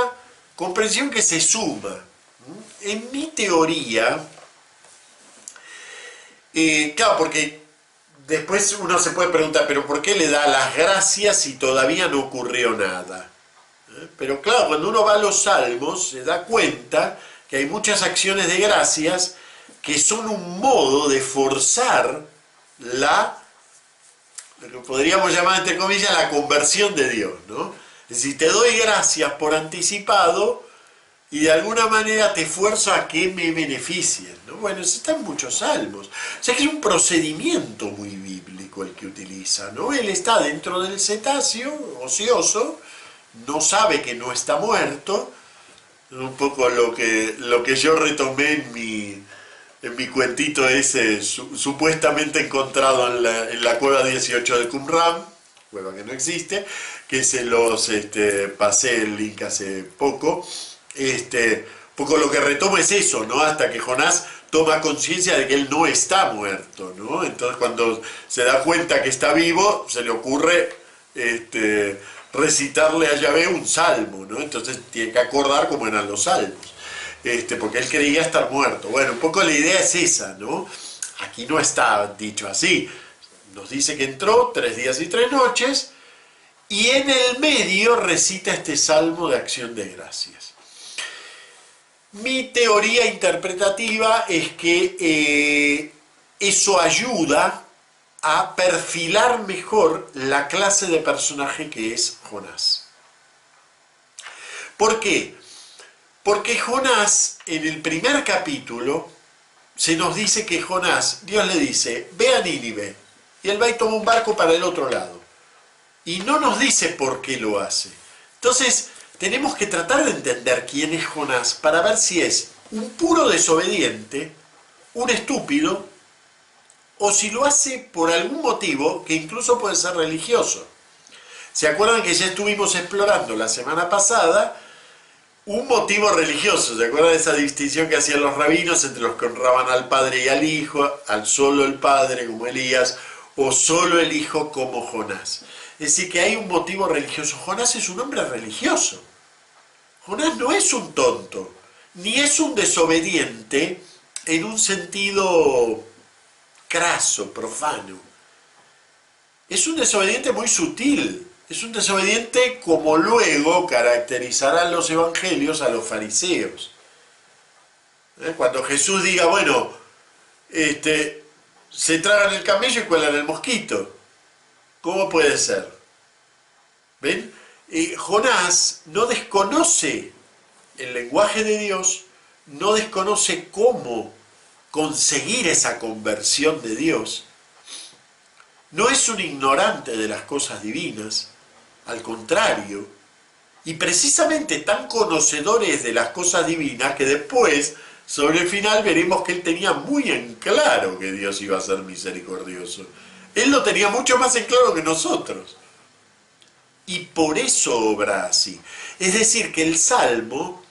comprensión que se suma. En mi teoría, claro, porque después uno se puede preguntar, pero ¿por qué le da las gracias si todavía no ocurrió nada? Pero claro, cuando uno va a los salmos se da cuenta que hay muchas acciones de gracias que son un modo de forzar lo que podríamos llamar entre comillas la conversión de Dios, ¿no? Es decir, te doy gracias por anticipado y de alguna manera te esfuerzo a que me beneficien, ¿no? Bueno, está en muchos salmos. O sea que es un procedimiento muy bíblico el que utiliza, ¿no? Él está dentro del cetáceo, ocioso, no sabe que no está muerto, un poco lo que yo retomé en mi cuentito ese supuestamente encontrado en la cueva 18 de Qumran, cueva que no existe, que se los pasé el link hace poco. Poco lo que retomo es eso, ¿no? Hasta que Jonás toma conciencia de que él no está muerto, ¿no? Entonces cuando se da cuenta que está vivo, se le ocurre recitarle a Yahvé un salmo, ¿no? Entonces tiene que acordar cómo eran los salmos, porque él creía estar muerto. Bueno, un poco la idea es esa, ¿no? Aquí no está dicho así. Nos dice que entró 3 días y 3 noches, y en el medio recita este salmo de acción de gracias. Mi teoría interpretativa es que eso ayuda a perfilar mejor la clase de personaje que es Jonás. ¿Por qué? Porque Jonás, en el primer capítulo, se nos dice que Jonás, Dios le dice, ve a Nínive, y él va y toma un barco para el otro lado. Y no nos dice por qué lo hace. Entonces, tenemos que tratar de entender quién es Jonás para ver si es un puro desobediente, un estúpido, o si lo hace por algún motivo que incluso puede ser religioso. ¿Se acuerdan que ya estuvimos explorando la semana pasada un motivo religioso? ¿Se acuerdan de esa distinción que hacían los rabinos entre los que honraban al padre y al hijo, al solo el padre como Elías, o solo el hijo como Jonás? Es decir, que hay un motivo religioso. Jonás es un hombre religioso. Jonás no es un tonto, ni es un desobediente en un sentido craso, profano. Es un desobediente muy sutil. Es un desobediente como luego caracterizarán los evangelios a los fariseos. Cuando Jesús diga, bueno, se tragan el camello y cuelan el mosquito. ¿Cómo puede ser? ¿Ven? Jonás no desconoce el lenguaje de Dios, no desconoce cómo conseguir esa conversión de Dios. No es un ignorante de las cosas divinas, al contrario, y precisamente tan conocedor es de las cosas divinas que después, sobre el final, veremos que él tenía muy en claro que Dios iba a ser misericordioso. Él lo tenía mucho más en claro que nosotros. Y por eso obra así. Es decir, que el Salmo,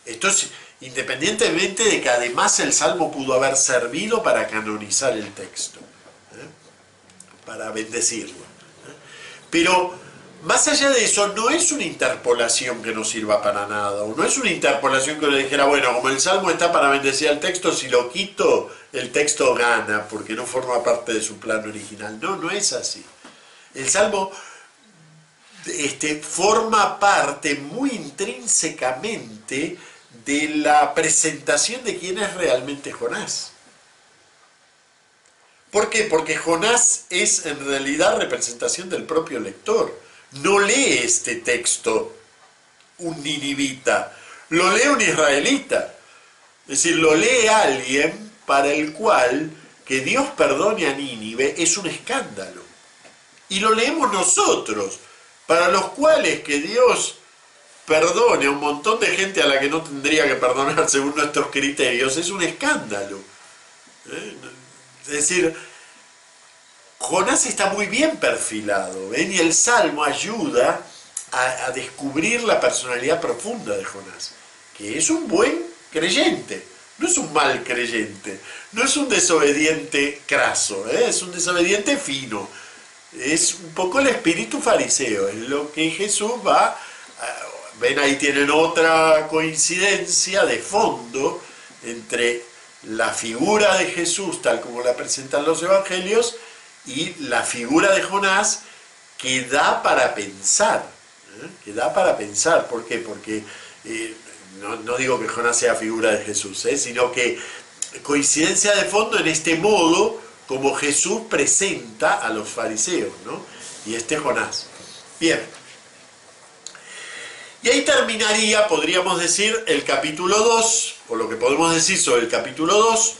esto es independientemente de que además el Salmo pudo haber servido para canonizar el texto, para bendecirlo. Pero más allá de eso, no es una interpolación que no sirva para nada, o no es una interpolación que le dijera, bueno, como el Salmo está para bendecir al texto, si lo quito, el texto gana, porque no forma parte de su plano original. No, no es así. El Salmo forma parte muy intrínsecamente de la presentación de quién es realmente Jonás. ¿Por qué? Porque Jonás es en realidad representación del propio lector. No lee este texto un ninivita, lo lee un israelita. Es decir, lo lee alguien para el cual que Dios perdone a Nínive es un escándalo. Y lo leemos nosotros, para los cuales que Dios perdone a un montón de gente a la que no tendría que perdonar según nuestros criterios, es un escándalo. Es decir, Jonás está muy bien perfilado, ¿ven? Y el Salmo ayuda a descubrir la personalidad profunda de Jonás, que es un buen creyente, no es un mal creyente, no es un desobediente craso, es un desobediente fino. Es un poco el espíritu fariseo, es lo que Jesús va... Ven, ahí tienen otra coincidencia de fondo entre la figura de Jesús, tal como la presentan los evangelios, y la figura de Jonás, que da para pensar. Que da para pensar. ¿Por qué? Porque no digo que Jonás sea figura de Jesús, sino que coincidencia de fondo en este modo como Jesús presenta a los fariseos, ¿no? Y Jonás. Bien. Y ahí terminaría, podríamos decir, el capítulo 2, o lo que podemos decir sobre el capítulo 2,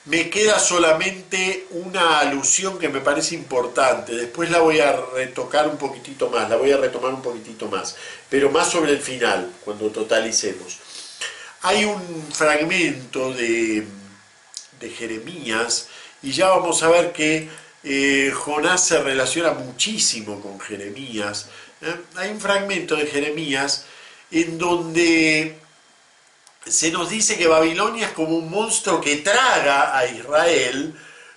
me queda solamente una alusión que me parece importante. Después la voy a retocar un poquitito más, la voy a retomar un poquitito más, pero más sobre el final, cuando totalicemos. Hay un fragmento de Jeremías, y ya vamos a ver que Jonás se relaciona muchísimo con Jeremías. Hay un fragmento de Jeremías en donde se nos dice que Babilonia es como un monstruo que traga a Israel,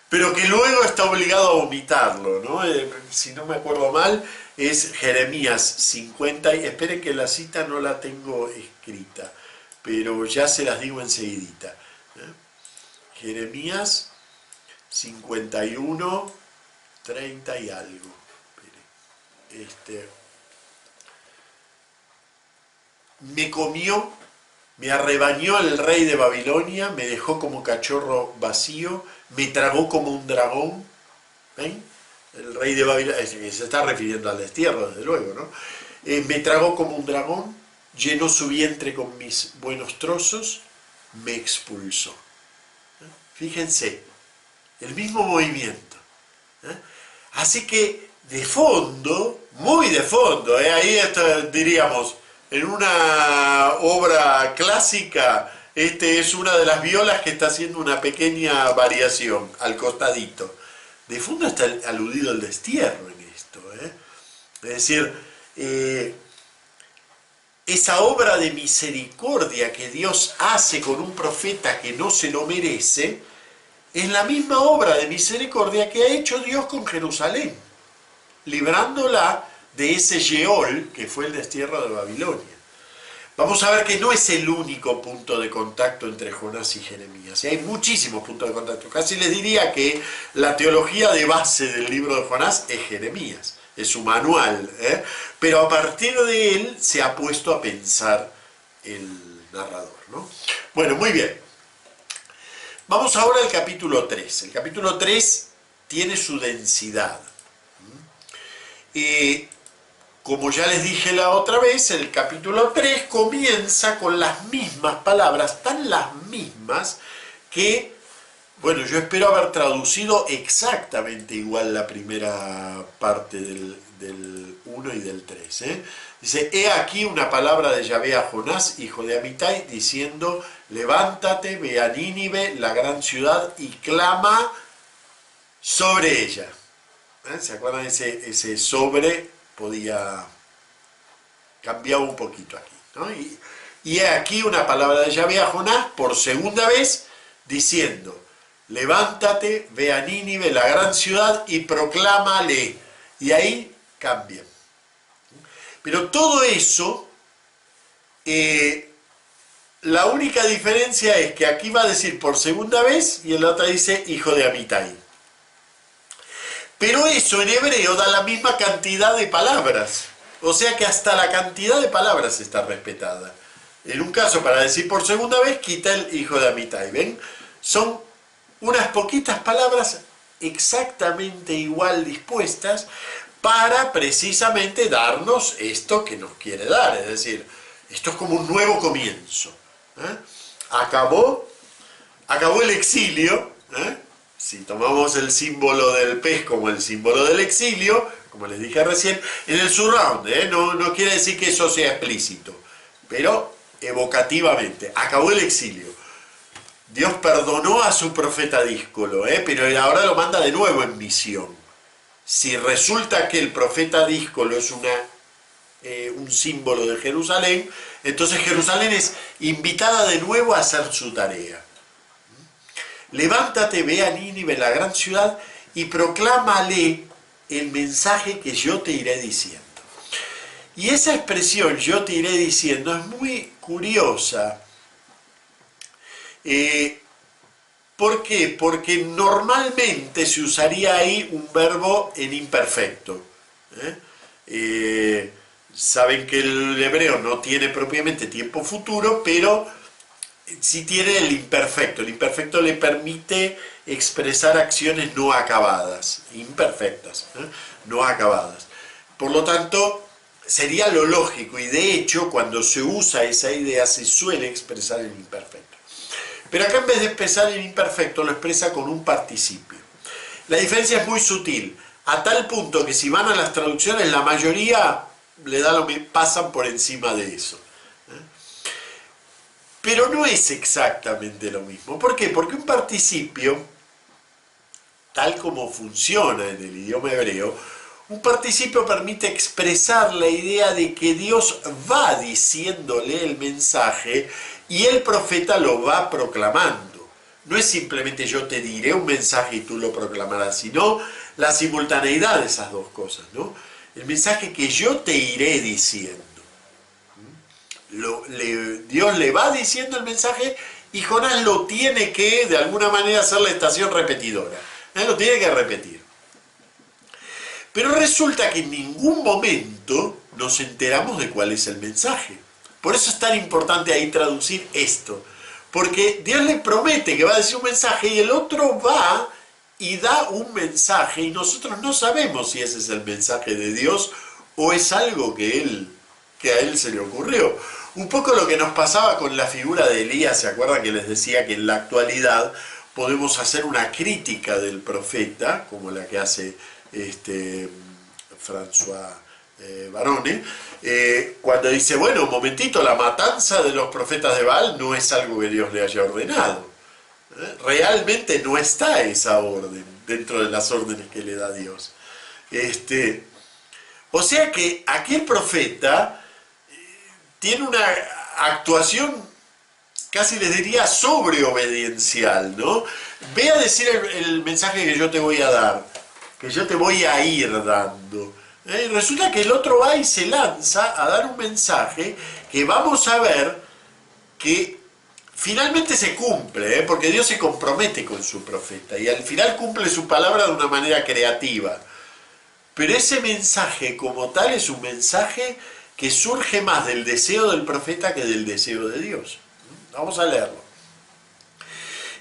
pero que luego está obligado a vomitarlo, ¿no? Si no me acuerdo mal, es Jeremías 50, y esperen que la cita no la tengo escrita, pero ya se las digo enseguidita. Jeremías 51, 30 y algo. Me comió, me arrebañó el rey de Babilonia, me dejó como cachorro vacío, me tragó como un dragón. ¿Ven? El rey de Babilonia, se está refiriendo al destierro, desde luego, ¿no? Me tragó como un dragón, llenó su vientre con mis buenos trozos, me expulsó. Fíjense, el mismo movimiento. Así que de fondo, muy de fondo, ahí diríamos, en una obra clásica, es una de las violas que está haciendo una pequeña variación al costadito. De fondo está aludido el destierro en esto. Es decir, esa obra de misericordia que Dios hace con un profeta que no se lo merece, es la misma obra de misericordia que ha hecho Dios con Jerusalén, librándola de ese Sheol que fue el destierro de Babilonia. Vamos a ver que no es el único punto de contacto entre Jonás y Jeremías. Hay muchísimos puntos de contacto. Casi les diría que la teología de base del libro de Jonás es Jeremías, es su manual. Pero a partir de él se ha puesto a pensar el narrador, ¿no? Bueno, muy bien. Vamos ahora al capítulo 3. El capítulo 3 tiene su densidad. Como ya les dije la otra vez, el capítulo 3 comienza con las mismas palabras, tan las mismas, que, bueno, yo espero haber traducido exactamente igual la primera parte del 1 y del 3. Dice, he aquí una palabra de Yahvé a Jonás, hijo de Amitai, diciendo, levántate, ve a Nínive, la gran ciudad, y clama sobre ella. ¿Se acuerdan? Ese sobre podía cambiar un poquito aquí, ¿no? Y he aquí una palabra de Yahvé a Jonás por segunda vez, diciendo, levántate, ve a Nínive, la gran ciudad, y proclámale. Y ahí cambia. Pero todo eso, la única diferencia es que aquí va a decir por segunda vez y en la otra dice hijo de Amitai. Pero eso en hebreo da la misma cantidad de palabras. O sea que hasta la cantidad de palabras está respetada. En un caso, para decir por segunda vez, quita el hijo de Amitai. ¿Ven? Son unas poquitas palabras exactamente igual dispuestas para precisamente darnos esto que nos quiere dar. Es decir, esto es como un nuevo comienzo. Acabó el exilio. Si tomamos el símbolo del pez como el símbolo del exilio, como les dije recién, en el surround, no quiere decir que eso sea explícito, pero evocativamente, acabó el exilio. Dios perdonó a su profeta díscolo, pero ahora lo manda de nuevo en misión. Si resulta que el profeta díscolo es un símbolo de Jerusalén, entonces Jerusalén es invitada de nuevo a hacer su tarea. Levántate, ve a Nínive, la gran ciudad, y proclámale el mensaje que yo te iré diciendo. Y esa expresión, yo te iré diciendo, es muy curiosa. ¿Por qué? Porque normalmente se usaría ahí un verbo en imperfecto. Saben que el hebreo no tiene propiamente tiempo futuro, pero sí tiene el imperfecto. El imperfecto le permite expresar acciones no acabadas, imperfectas, no acabadas. Por lo tanto, sería lo lógico, y de hecho, cuando se usa esa idea, se suele expresar el imperfecto. Pero acá en vez de expresar en imperfecto lo expresa con un participio. La diferencia es muy sutil, a tal punto que si van a las traducciones la mayoría le da lo mismo, pasan por encima de eso. Pero no es exactamente lo mismo. ¿Por qué? Porque un participio, tal como funciona en el idioma hebreo, un participio permite expresar la idea de que Dios va diciéndole el mensaje y el profeta lo va proclamando. No es simplemente yo te diré un mensaje y tú lo proclamarás, sino la simultaneidad de esas dos cosas, ¿no? El mensaje que yo te iré diciendo. Dios le va diciendo el mensaje y Jonás lo tiene que, de alguna manera, hacer la estación repetidora. Él lo tiene que repetir. Pero resulta que en ningún momento nos enteramos de cuál es el mensaje. Por eso es tan importante ahí traducir esto. Porque Dios le promete que va a decir un mensaje y el otro va y da un mensaje y nosotros no sabemos si ese es el mensaje de Dios o es algo que a él se le ocurrió. Un poco lo que nos pasaba con la figura de Elías, ¿se acuerdan que les decía que en la actualidad podemos hacer una crítica del profeta, como la que hace François Barone, cuando dice, bueno, un momentito, la matanza de los profetas de Baal no es algo que Dios le haya ordenado. Realmente no está esa orden dentro de las órdenes que le da Dios. O sea que aquel profeta tiene una actuación, casi les diría, sobreobediencial, ¿no? Ve a decir el mensaje que yo te voy a dar, que yo te voy a ir dando. Y resulta que el otro va y se lanza a dar un mensaje que vamos a ver que finalmente se cumple, porque Dios se compromete con su profeta y al final cumple su palabra de una manera creativa. Pero ese mensaje como tal es un mensaje que surge más del deseo del profeta que del deseo de Dios. Vamos a leerlo.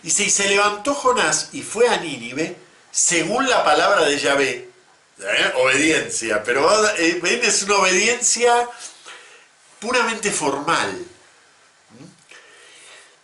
Dice, y se levantó Jonás y fue a Nínive según la palabra de Yahvé. Obediencia, pero ven, es una obediencia puramente formal.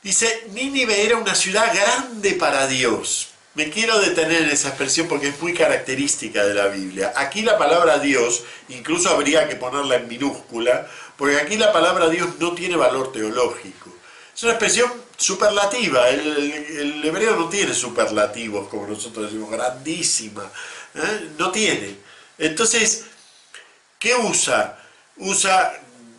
Dice, Nínive era una ciudad grande para Dios. Me quiero detener en esa expresión porque es muy característica de la Biblia. Aquí la palabra Dios, incluso habría que ponerla en minúscula, porque aquí la palabra Dios no tiene valor teológico. Es una expresión superlativa. El hebreo no tiene superlativos, como nosotros decimos, grandísima. No tiene. Entonces, ¿qué usa? Usa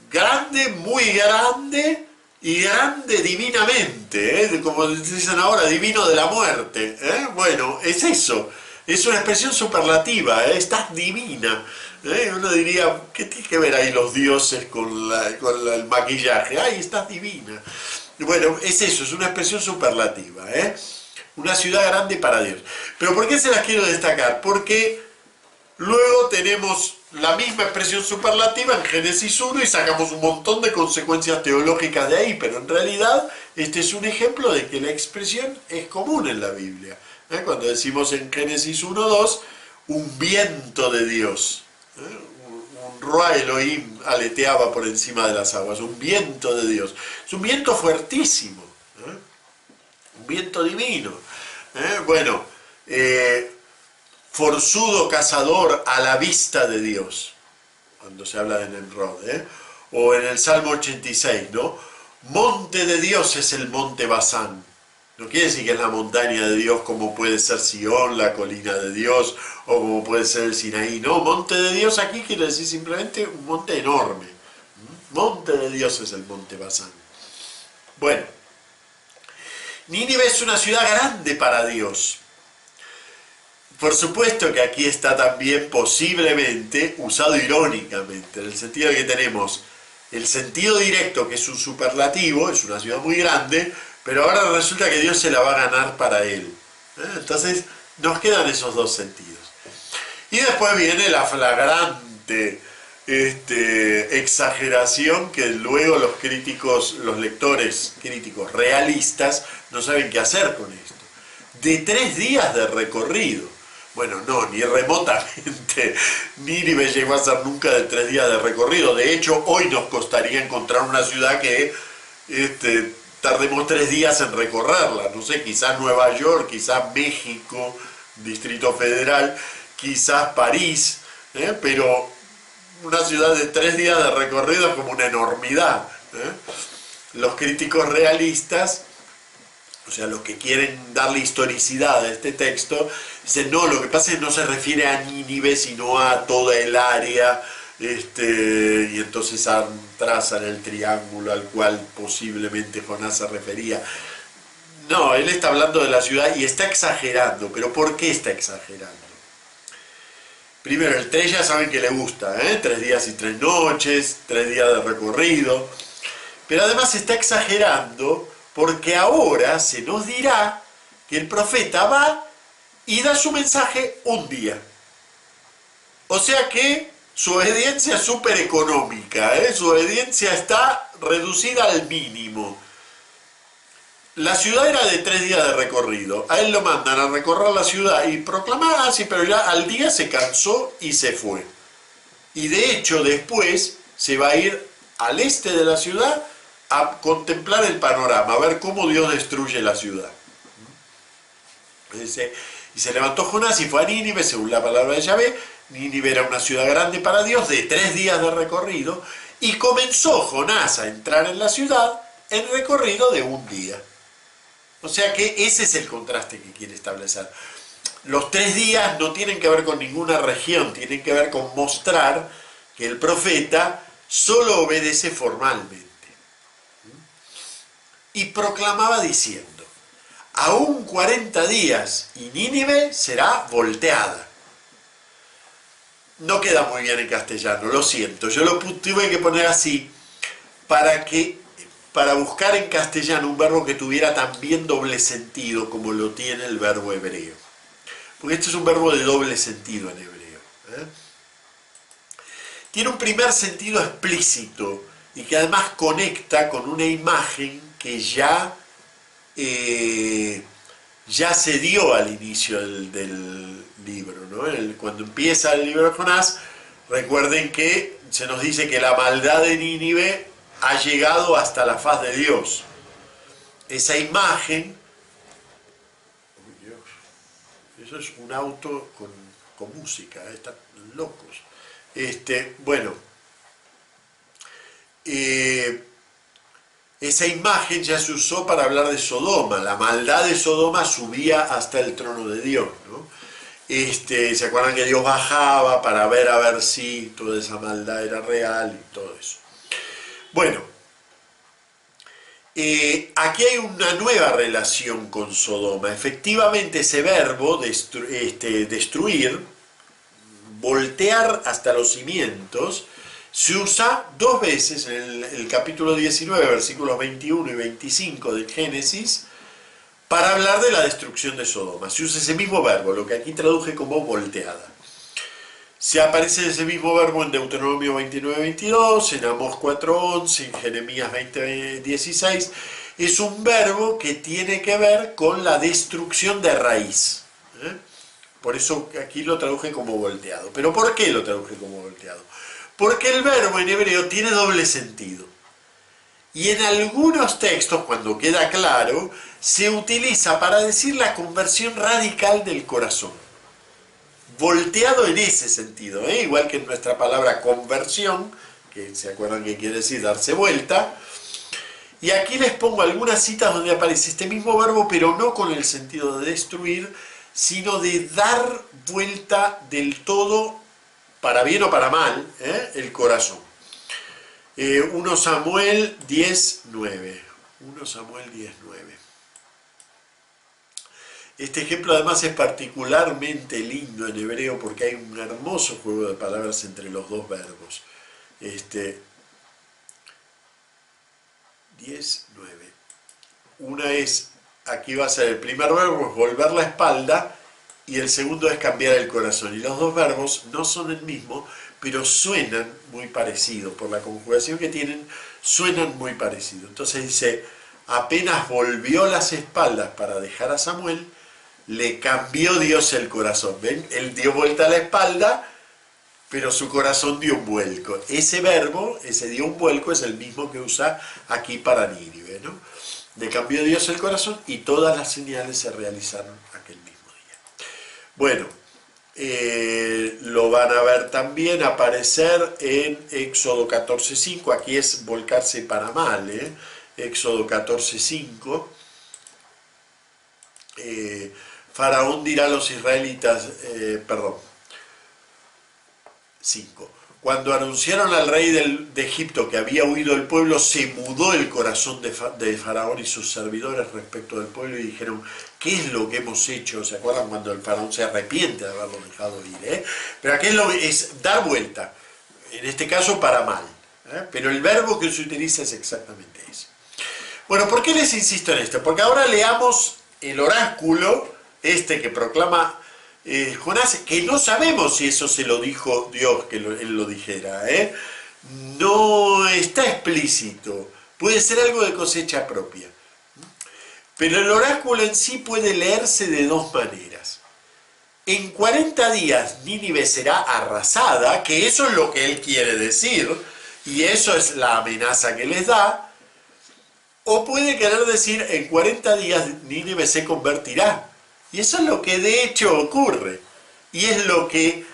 grande, muy grande, y grande divinamente, como dicen ahora, divino de la muerte. Bueno, es eso, es una expresión superlativa, estás divina. Uno diría, ¿qué tiene que ver ahí los dioses con el maquillaje? ¡Ay, estás divina! Bueno, es eso, es una expresión superlativa, una ciudad grande para Dios. Pero ¿por qué se las quiero destacar? Porque luego tenemos la misma expresión superlativa en Génesis 1 y sacamos un montón de consecuencias teológicas de ahí, pero en realidad este es un ejemplo de que la expresión es común en la Biblia. Cuando decimos en Génesis 1:2, un viento de Dios, un Ruah Elohim aleteaba por encima de las aguas, un viento de Dios. Es un viento fuertísimo, un viento divino. Bueno, forzudo cazador a la vista de Dios, cuando se habla de Nemrod, o en el Salmo 86, ¿no? Monte de Dios es el monte Basán. No quiere decir que es la montaña de Dios como puede ser Sion, la colina de Dios, o como puede ser el Sinaí. No, monte de Dios aquí quiere decir simplemente un monte enorme. Monte de Dios es el monte Basán. Bueno, Nínive es una ciudad grande para Dios. Por supuesto que aquí está también posiblemente usado irónicamente, en el sentido de que tenemos el sentido directo, que es un superlativo, es una ciudad muy grande, pero ahora resulta que Dios se la va a ganar para él. Entonces nos quedan esos dos sentidos. Y después viene la flagrante exageración que luego los críticos, los lectores críticos realistas no saben qué hacer con esto. De 3 días de recorrido. Bueno, no, ni remotamente Nínive llegó a ser nunca de 3 días de recorrido. De hecho, hoy nos costaría encontrar una ciudad que tardemos 3 días en recorrerla, no sé, quizás Nueva York, quizás México, Distrito Federal, quizás París, pero una ciudad de 3 días de recorrido es como una enormidad. Los críticos realistas, o sea, los que quieren darle historicidad a este texto, dicen, no, lo que pasa es que no se refiere a Nínive, sino a toda el área, y entonces trazan el triángulo al cual posiblemente Jonás se refería. No, él está hablando de la ciudad y está exagerando, pero ¿por qué está exagerando? Primero, el 3 ya saben que le gusta, 3 días y 3 noches, 3 días de recorrido, pero además está exagerando porque ahora se nos dirá que el profeta va y da su mensaje un día. O sea que su obediencia es súper económica, su obediencia está reducida al mínimo. La ciudad era de 3 días de recorrido. A él lo mandan a recorrer la ciudad y proclamar así, pero ya al día se cansó y se fue. Y de hecho después se va a ir al este de la ciudad a contemplar el panorama, a ver cómo Dios destruye la ciudad. Y se levantó Jonás y fue a Nínive, según la palabra de Yahvé. Nínive era una ciudad grande para Dios, de 3 días de recorrido, y comenzó Jonás a entrar en la ciudad en recorrido de un día. O sea que ese es el contraste que quiere establecer. Los 3 días no tienen que ver con ninguna región, tienen que ver con mostrar que el profeta solo obedece formalmente. Y proclamaba diciendo, aún 40 días y Nínive será volteada. No queda muy bien en castellano, lo siento, yo lo tuve que poner así para buscar en castellano un verbo que tuviera también doble sentido como lo tiene el verbo hebreo. Porque este es un verbo de doble sentido en hebreo. Tiene un primer sentido explícito y que además conecta con una imagen que ya se dio al inicio del libro, ¿no? Cuando empieza el libro de Jonás, recuerden que se nos dice que la maldad de Nínive ha llegado hasta la faz de Dios. Esa imagen, uy Dios, eso es un auto con música, están locos. Bueno, esa imagen ya se usó para hablar de Sodoma. La maldad de Sodoma subía hasta el trono de Dios, ¿no? ¿Se acuerdan que Dios bajaba para ver a ver si toda esa maldad era real y todo eso? Bueno, aquí hay una nueva relación con Sodoma. Efectivamente, ese verbo, destruir, voltear hasta los cimientos, se usa 2 veces en el capítulo 19, versículos 21 y 25 del Génesis, para hablar de la destrucción de Sodoma. Se usa ese mismo verbo, lo que aquí traduje como volteada. Se aparece ese mismo verbo en Deuteronomio 29-22, en Amós 4:11, en Jeremías 20-16. Es un verbo que tiene que ver con la destrucción de raíz. Por eso aquí lo traduje como volteado. ¿Pero por qué lo traduje como volteado? Porque el verbo en hebreo tiene doble sentido. Y en algunos textos, cuando queda claro, se utiliza para decir la conversión radical del corazón. Volteado en ese sentido, igual que en nuestra palabra conversión, que se acuerdan que quiere decir darse vuelta. Y aquí les pongo algunas citas donde aparece este mismo verbo, pero no con el sentido de destruir, sino de dar vuelta del todo, para bien o para mal, el corazón. 1 Samuel 10:9. 1 Samuel 10:9. Este ejemplo además es particularmente lindo en hebreo porque hay un hermoso juego de palabras entre los dos verbos. 10:9. Una es, aquí va a ser el primer verbo, es volver la espalda, y el segundo es cambiar el corazón. Y los dos verbos no son el mismo, pero suenan muy parecido. Por la conjugación que tienen, suenan muy parecido. Entonces dice, apenas volvió las espaldas para dejar a Samuel, le cambió Dios el corazón. ¿Ven? Él dio vuelta a la espalda, pero su corazón dio un vuelco. Ese verbo, ese dio un vuelco, es el mismo que usa aquí para Nínive, ¿no? Le cambió Dios el corazón y todas las señales se realizaron aquel mismo día. Bueno, lo van a ver también aparecer en Éxodo 14:5, aquí es volcarse para mal, Éxodo 14:5. Faraón dirá a los israelitas, perdón, 5. Cuando anunciaron al rey de Egipto que había huido el pueblo, se mudó el corazón de Faraón y sus servidores respecto del pueblo y dijeron, ¿qué es lo que hemos hecho? ¿Se acuerdan cuando el faraón se arrepiente de haberlo dejado ir? Pero aquí es dar vuelta, en este caso para mal. Pero el verbo que se utiliza es exactamente ese. Bueno, ¿por qué les insisto en esto? Porque ahora leamos el oráculo, que proclama Jonás, que no sabemos si eso se lo dijo Dios, que él lo dijera. No está explícito. Puede ser algo de cosecha propia. Pero el oráculo en sí puede leerse de dos maneras. En 40 días Nínive será arrasada, que eso es lo que él quiere decir, y eso es la amenaza que les da. O puede querer decir, en 40 días Nínive se convertirá. Y eso es lo que de hecho ocurre. Y es lo que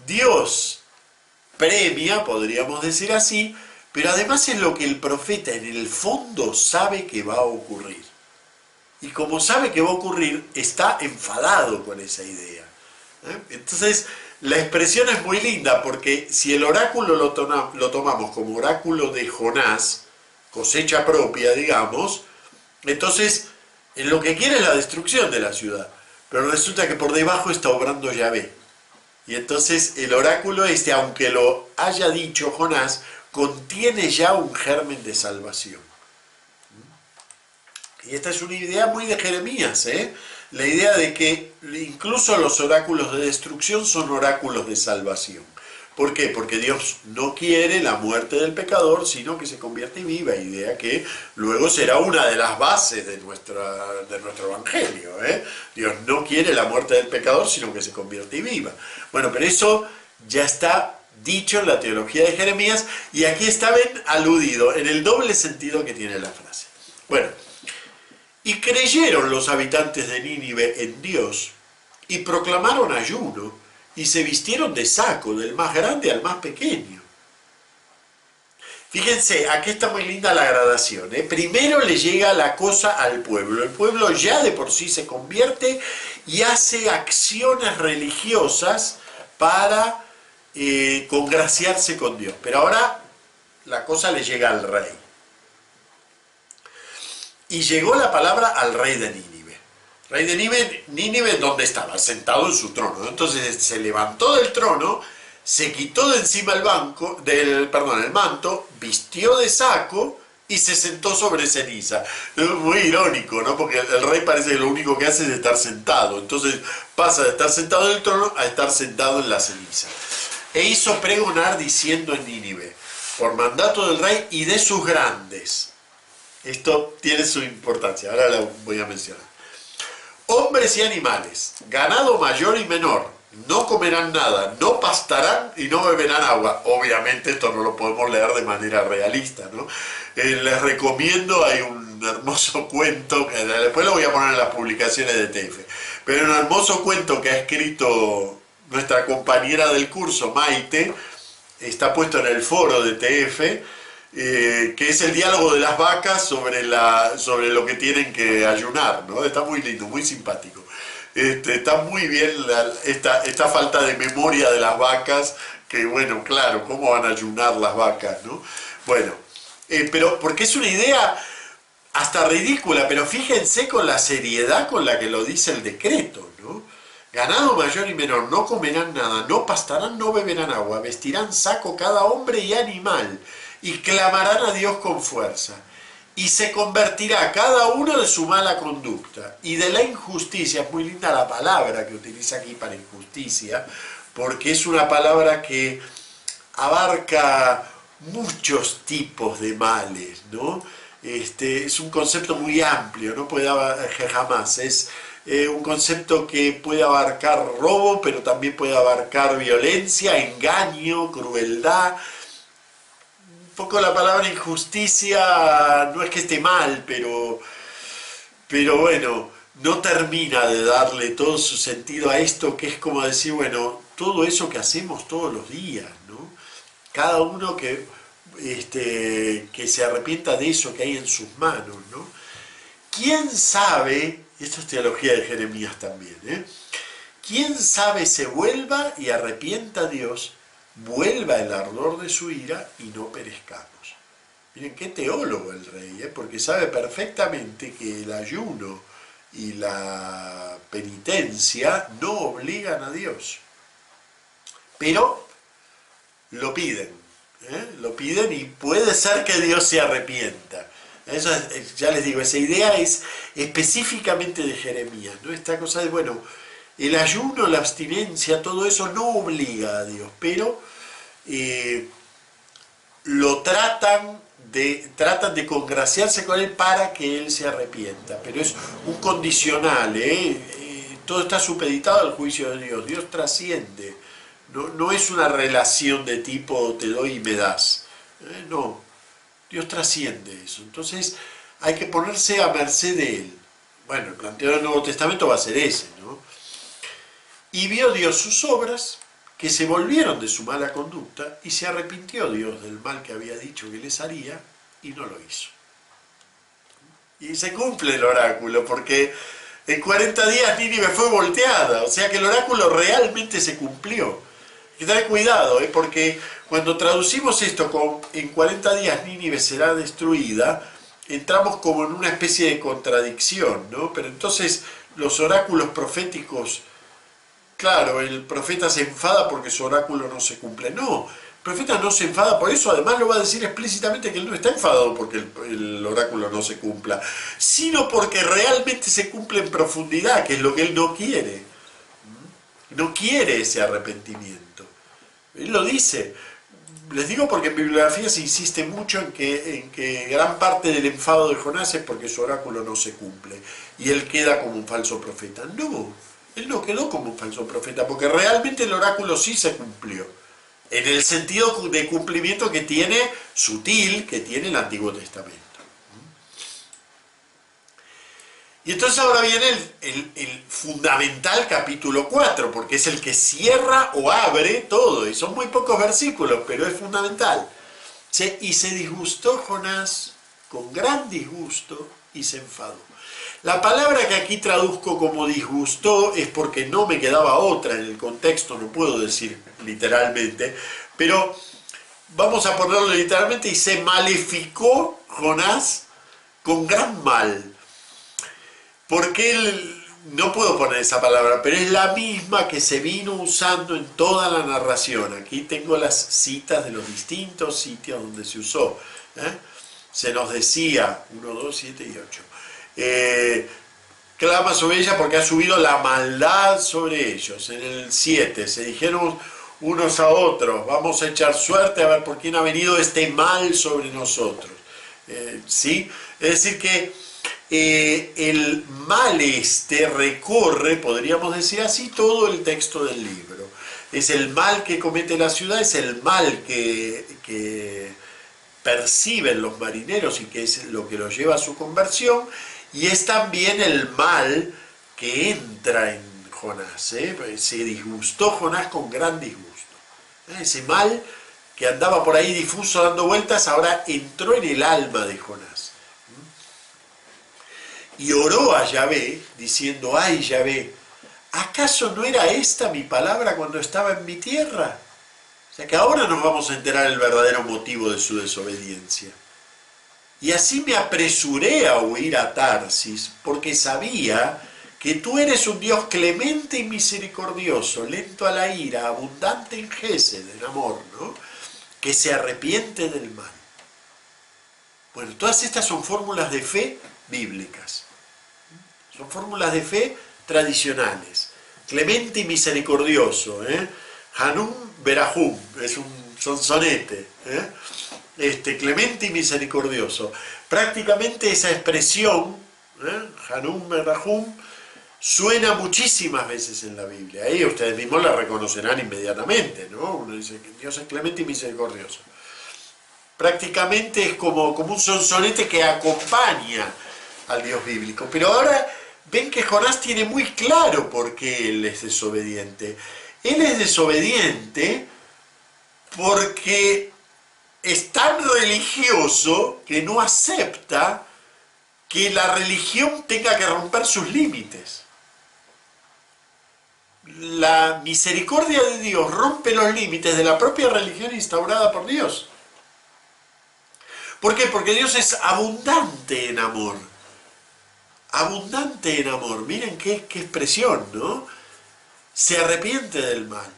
Dios premia, podríamos decir así, pero además es lo que el profeta en el fondo sabe que va a ocurrir. Y como sabe que va a ocurrir, está enfadado con esa idea. Entonces, la expresión es muy linda, porque si el oráculo lo tomamos como oráculo de Jonás, cosecha propia, digamos, entonces en lo que quiere es la destrucción de la ciudad, pero resulta que por debajo está obrando Yahvé. Y entonces el oráculo aunque lo haya dicho Jonás, contiene ya un germen de salvación. Y esta es una idea muy de Jeremías, la idea de que incluso los oráculos de destrucción son oráculos de salvación. ¿Por qué? Porque Dios no quiere la muerte del pecador, sino que se convierte y viva, idea que luego será una de las bases de nuestro evangelio. Dios no quiere la muerte del pecador, sino que se convierte y viva. Bueno, pero eso ya está dicho en la teología de Jeremías, y aquí está bien aludido en el doble sentido que tiene la frase. Bueno, y creyeron los habitantes de Nínive en Dios, y proclamaron ayuno, y se vistieron de saco, del más grande al más pequeño. Fíjense, aquí está muy linda la gradación. Primero le llega la cosa al pueblo. El pueblo ya de por sí se convierte y hace acciones religiosas para congraciarse con Dios. Pero ahora la cosa le llega al rey. Y llegó la palabra al rey de Nínive. Rey de Nínive, ¿dónde estaba? Sentado en su trono. Entonces se levantó del trono, se quitó de encima el manto, vistió de saco y se sentó sobre ceniza. Muy irónico, ¿no? Porque el rey parece que lo único que hace es estar sentado. Entonces pasa de estar sentado en el trono a estar sentado en la ceniza. E hizo pregonar diciendo en Nínive, por mandato del rey y de sus grandes. Esto tiene su importancia, ahora lo voy a mencionar. Hombres y animales, ganado mayor y menor, no comerán nada, no pastarán y no beberán agua. Obviamente esto no lo podemos leer de manera realista, ¿no? Les recomiendo, hay un hermoso cuento, que después lo voy a poner en las publicaciones de TF, pero un hermoso cuento que ha escrito nuestra compañera del curso, Maite, está puesto en el foro de TF, que es el diálogo de las vacas sobre lo que tienen que ayunar, ¿no? Está muy lindo, muy simpático. Está muy bien esta falta de memoria de las vacas, que bueno, claro, ¿cómo van a ayunar las vacas, no? Bueno, pero porque es una idea hasta ridícula, pero fíjense con la seriedad con la que lo dice el decreto, ¿no? Ganado mayor y menor, no comerán nada, no pastarán, no beberán agua, vestirán saco cada hombre y animal, y clamarán a Dios con fuerza, y se convertirá cada uno de su mala conducta y de la injusticia. Es muy linda la palabra que utiliza aquí para injusticia, porque es una palabra que abarca muchos tipos de males, ¿no? Es un concepto muy amplio, no puede jamás, es un concepto que puede abarcar robo, pero también puede abarcar violencia, engaño, crueldad. Un poco la palabra injusticia no es que esté mal, pero pero bueno, no termina de darle todo su sentido a esto, que es como decir, bueno, todo eso que hacemos todos los días, ¿no? Cada uno que se arrepienta de eso que hay en sus manos, ¿no? ¿Quién sabe, esto es teología de Jeremías también, quién sabe se vuelva y arrepienta a Dios, vuelva el ardor de su ira y no perezcamos? Miren qué teólogo el rey, porque sabe perfectamente que el ayuno y la penitencia no obligan a Dios, pero lo piden, lo piden y puede ser que Dios se arrepienta. Eso ya les digo, esa idea es específicamente de Jeremías, ¿no? Esta cosa de, bueno, el ayuno, la abstinencia, todo eso no obliga a Dios, pero lo tratan de congraciarse con él para que él se arrepienta, pero es un condicional, todo está supeditado al juicio de Dios. Dios trasciende, no es una relación de tipo te doy y me das, no, Dios trasciende eso, entonces hay que ponerse a merced de él. Bueno, el planteo del Nuevo Testamento va a ser ese, ¿no? Y vio Dios sus obras, que se volvieron de su mala conducta, y se arrepintió Dios del mal que había dicho que les haría, y no lo hizo. Y se cumple el oráculo, porque en 40 días Nínive fue volteada, o sea que el oráculo realmente se cumplió. Hay que tener cuidado, porque cuando traducimos esto con en 40 días Nínive será destruida, entramos como en una especie de contradicción, ¿no? Pero entonces los oráculos proféticos, claro, el profeta se enfada porque su oráculo no se cumple. No, el profeta no se enfada por eso, además lo va a decir explícitamente que él no está enfadado porque el oráculo no se cumpla, sino porque realmente se cumple en profundidad, que es lo que él no quiere. No quiere ese arrepentimiento. Él lo dice. Les digo porque en bibliografía se insiste mucho en que gran parte del enfado de Jonás es porque su oráculo no se cumple y él queda como un falso profeta. No, él no quedó como un falso profeta porque realmente el oráculo sí se cumplió, en el sentido de cumplimiento que tiene, sutil, que tiene el Antiguo Testamento. Y entonces ahora viene el fundamental capítulo 4, porque es el que cierra o abre todo, y son muy pocos versículos, pero es fundamental. Y se disgustó Jonás con gran disgusto y se enfadó. La palabra que aquí traduzco como disgustó es porque no me quedaba otra en el contexto, no puedo decir literalmente, pero vamos a ponerlo literalmente, y se maleficó Jonás con gran mal. Porque él, no puedo poner esa palabra, pero es la misma que se vino usando en toda la narración. Aquí tengo las citas de los distintos sitios donde se usó. Se nos decía, 1, 2, 7 y 8. Clama sobre ella porque ha subido la maldad sobre ellos. En el 7 se dijeron unos a otros, vamos a echar suerte a ver por quién ha venido este mal sobre nosotros. ¿Sí? Es decir que el mal recorre, podríamos decir así, todo el texto del libro. Es el mal que comete la ciudad, es el mal que perciben los marineros y que es lo que los lleva a su conversión, y es también el mal que entra en Jonás. Se disgustó Jonás con gran disgusto. Ese mal que andaba por ahí difuso dando vueltas, ahora entró en el alma de Jonás. Y oró a Yahvé, diciendo, ay Yahvé, ¿acaso no era esta mi palabra cuando estaba en mi tierra? O sea que ahora nos vamos a enterar el verdadero motivo de su desobediencia. Y así me apresuré a huir a Tarsis, porque sabía que tú eres un Dios clemente y misericordioso, lento a la ira, abundante en gesed, en amor, ¿no? Que se arrepiente del mal. Bueno, todas estas son fórmulas de fe bíblicas. Son fórmulas de fe tradicionales. Clemente y misericordioso. Hanum Berahum, es un sonsonete. Clemente y misericordioso. Prácticamente esa expresión, Hanum Berahum, suena muchísimas veces en la Biblia. Ahí ustedes mismos la reconocerán inmediatamente, ¿no? Uno dice que Dios es clemente y misericordioso. Prácticamente es como un sonsonete que acompaña al Dios bíblico. Pero ahora ven que Jonás tiene muy claro por qué él es desobediente. Él es desobediente porque es tan religioso que no acepta que la religión tenga que romper sus límites. La misericordia de Dios rompe los límites de la propia religión instaurada por Dios. ¿Por qué? Porque Dios es abundante en amor. Abundante en amor. Miren qué expresión, ¿no? Se arrepiente del mal.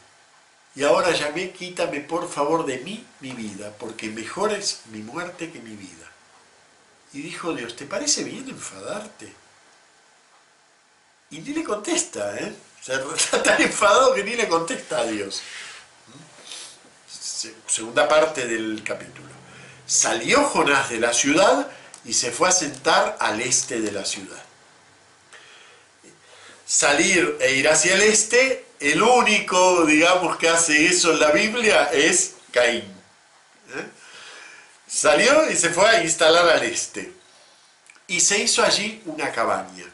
Y ahora llamé, quítame por favor de mí mi vida, porque mejor es mi muerte que mi vida. Y dijo Dios, ¿te parece bien enfadarte? Y ni le contesta, ¿eh? O sea, está tan enfadado que ni le contesta a Dios. Segunda parte del capítulo. Salió Jonás de la ciudad y se fue a sentar al este de la ciudad. Salir e ir hacia el este, el único, digamos, que hace eso en la Biblia es Caín. Salió y se fue a instalar al este. Y se hizo allí una cabaña.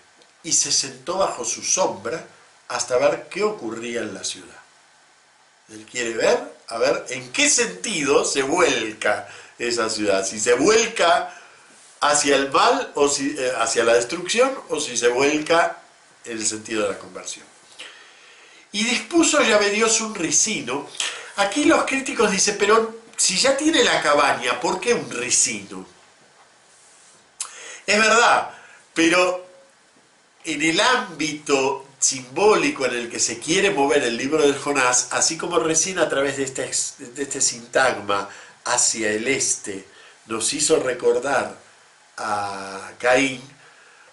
Y se sentó bajo su sombra hasta ver qué ocurría en la ciudad. Él quiere ver, a ver en qué sentido se vuelca esa ciudad. Si se vuelca hacia el mal, o si, hacia la destrucción, o si se vuelca en el sentido de la conversión. Y dispuso Yahvé Dios un ricino. Aquí los críticos dicen, pero si ya tiene la cabaña, ¿por qué un ricino? Es verdad, pero en el ámbito simbólico en el que se quiere mover el libro de Jonás, así como recién a través de este sintagma hacia el este nos hizo recordar a Caín,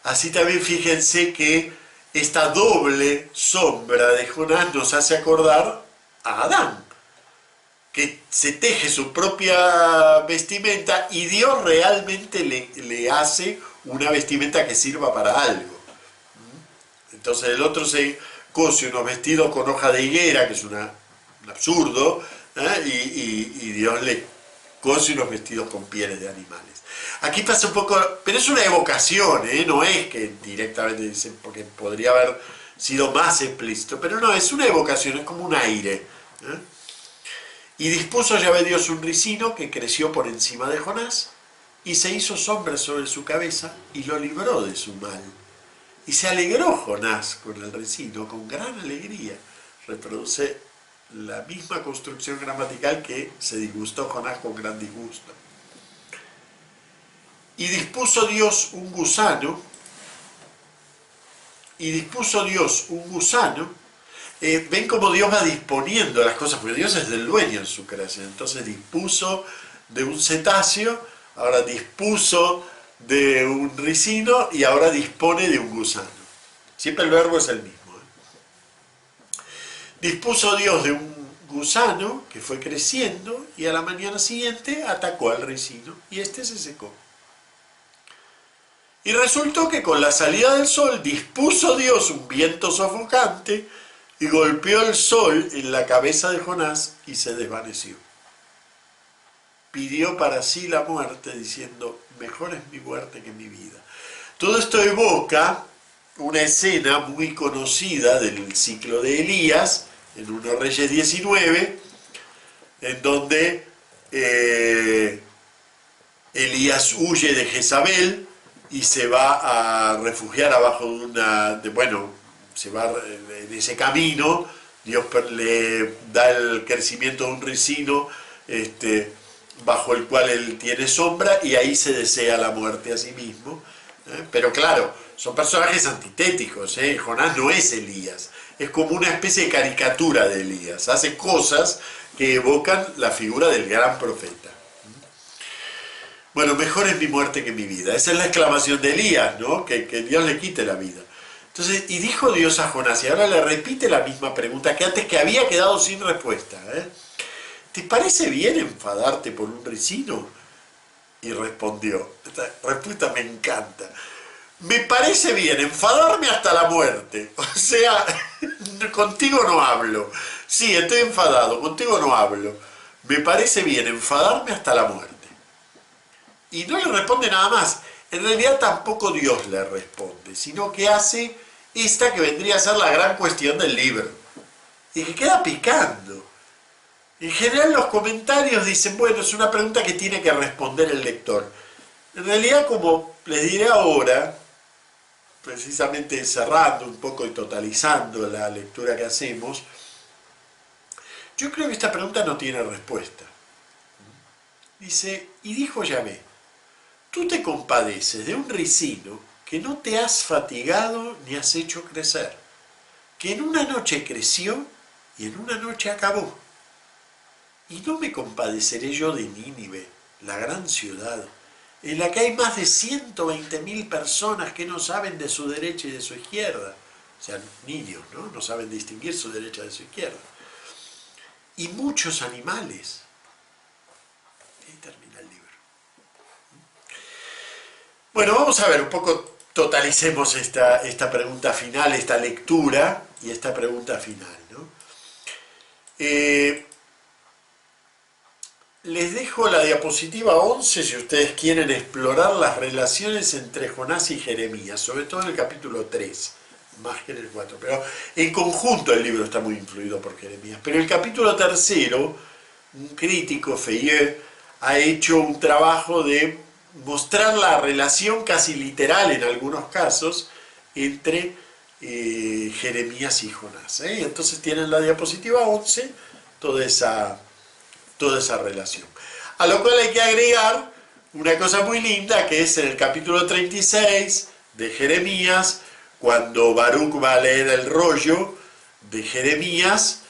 así también fíjense que esta doble sombra de Jonás nos hace acordar a Adán, que se teje su propia vestimenta y Dios realmente le hace una vestimenta que sirva para algo. Entonces el otro se cose unos vestidos con hoja de higuera, que es un absurdo, y Dios le cose unos vestidos con pieles de animales. Aquí pasa un poco, pero es una evocación, no es que directamente dicen, porque podría haber sido más explícito, pero no, es una evocación, es como un aire. Y dispuso Yahvé Dios un ricino que creció por encima de Jonás, y se hizo sombra sobre su cabeza, y lo libró de su mal. Y se alegró Jonás con el ricino, con gran alegría. Reproduce la misma construcción gramatical que se disgustó Jonás con gran disgusto. Y dispuso Dios un gusano, ven cómo Dios va disponiendo las cosas, porque Dios es del dueño en su creación. Entonces dispuso de un cetáceo, ahora dispuso de un ricino y ahora dispone de un gusano. Siempre el verbo es el mismo. Dispuso Dios de un gusano que fue creciendo y a la mañana siguiente atacó al ricino y este se secó. Y resultó que con la salida del sol dispuso Dios un viento sofocante y golpeó el sol en la cabeza de Jonás y se desvaneció. Pidió para sí la muerte diciendo, mejor es mi muerte que mi vida. Todo esto evoca una escena muy conocida del ciclo de Elías, en 1 Reyes 19, en donde Elías huye de Jezabel y se va a refugiar abajo se va en ese camino, Dios le da el crecimiento de un ricino, bajo el cual él tiene sombra, y ahí se desea la muerte a sí mismo. Pero claro, son personajes antitéticos. Jonás no es Elías, es como una especie de caricatura de Elías, hace cosas que evocan la figura del gran profeta. Bueno, mejor es mi muerte que mi vida. Esa es la exclamación de Elías, ¿no? Que Dios le quite la vida. Entonces, y dijo Dios a Jonás, y ahora le repite la misma pregunta que antes, que había quedado sin respuesta. ¿Te parece bien enfadarte por un ricino? Y respondió, esta respuesta me encanta, me parece bien enfadarme hasta la muerte, o sea, contigo no hablo, sí, estoy enfadado, contigo no hablo, me parece bien enfadarme hasta la muerte. Y no le responde nada más, en realidad tampoco Dios le responde, sino que hace esta que vendría a ser la gran cuestión del libro, y que queda picando. En general los comentarios dicen, bueno, es una pregunta que tiene que responder el lector. En realidad, como les diré ahora, precisamente cerrando un poco y totalizando la lectura que hacemos, yo creo que esta pregunta no tiene respuesta. Dice, y dijo Yahvé, tú te compadeces de un ricino que no te has fatigado ni has hecho crecer, que en una noche creció y en una noche acabó. ¿Y no me compadeceré yo de Nínive, la gran ciudad, en la que hay más de 120.000 personas que no saben de su derecha y de su izquierda? O sea, niños, ¿no? No saben distinguir su derecha de su izquierda. Y muchos animales. Y ahí termina el libro. Bueno, vamos a ver un poco, totalicemos esta pregunta final, esta lectura y esta pregunta final, ¿no? Les dejo la diapositiva 11 si ustedes quieren explorar las relaciones entre Jonás y Jeremías, sobre todo en el capítulo 3, más que en el 4, pero en conjunto el libro está muy influido por Jeremías. Pero el capítulo 3, un crítico, Feuillée, ha hecho un trabajo de mostrar la relación casi literal en algunos casos entre Jeremías y Jonás. Entonces tienen la diapositiva 11 toda esa relación. A lo cual hay que agregar una cosa muy linda, que es en el capítulo 36 de Jeremías, cuando Baruch va a leer el rollo de Jeremías,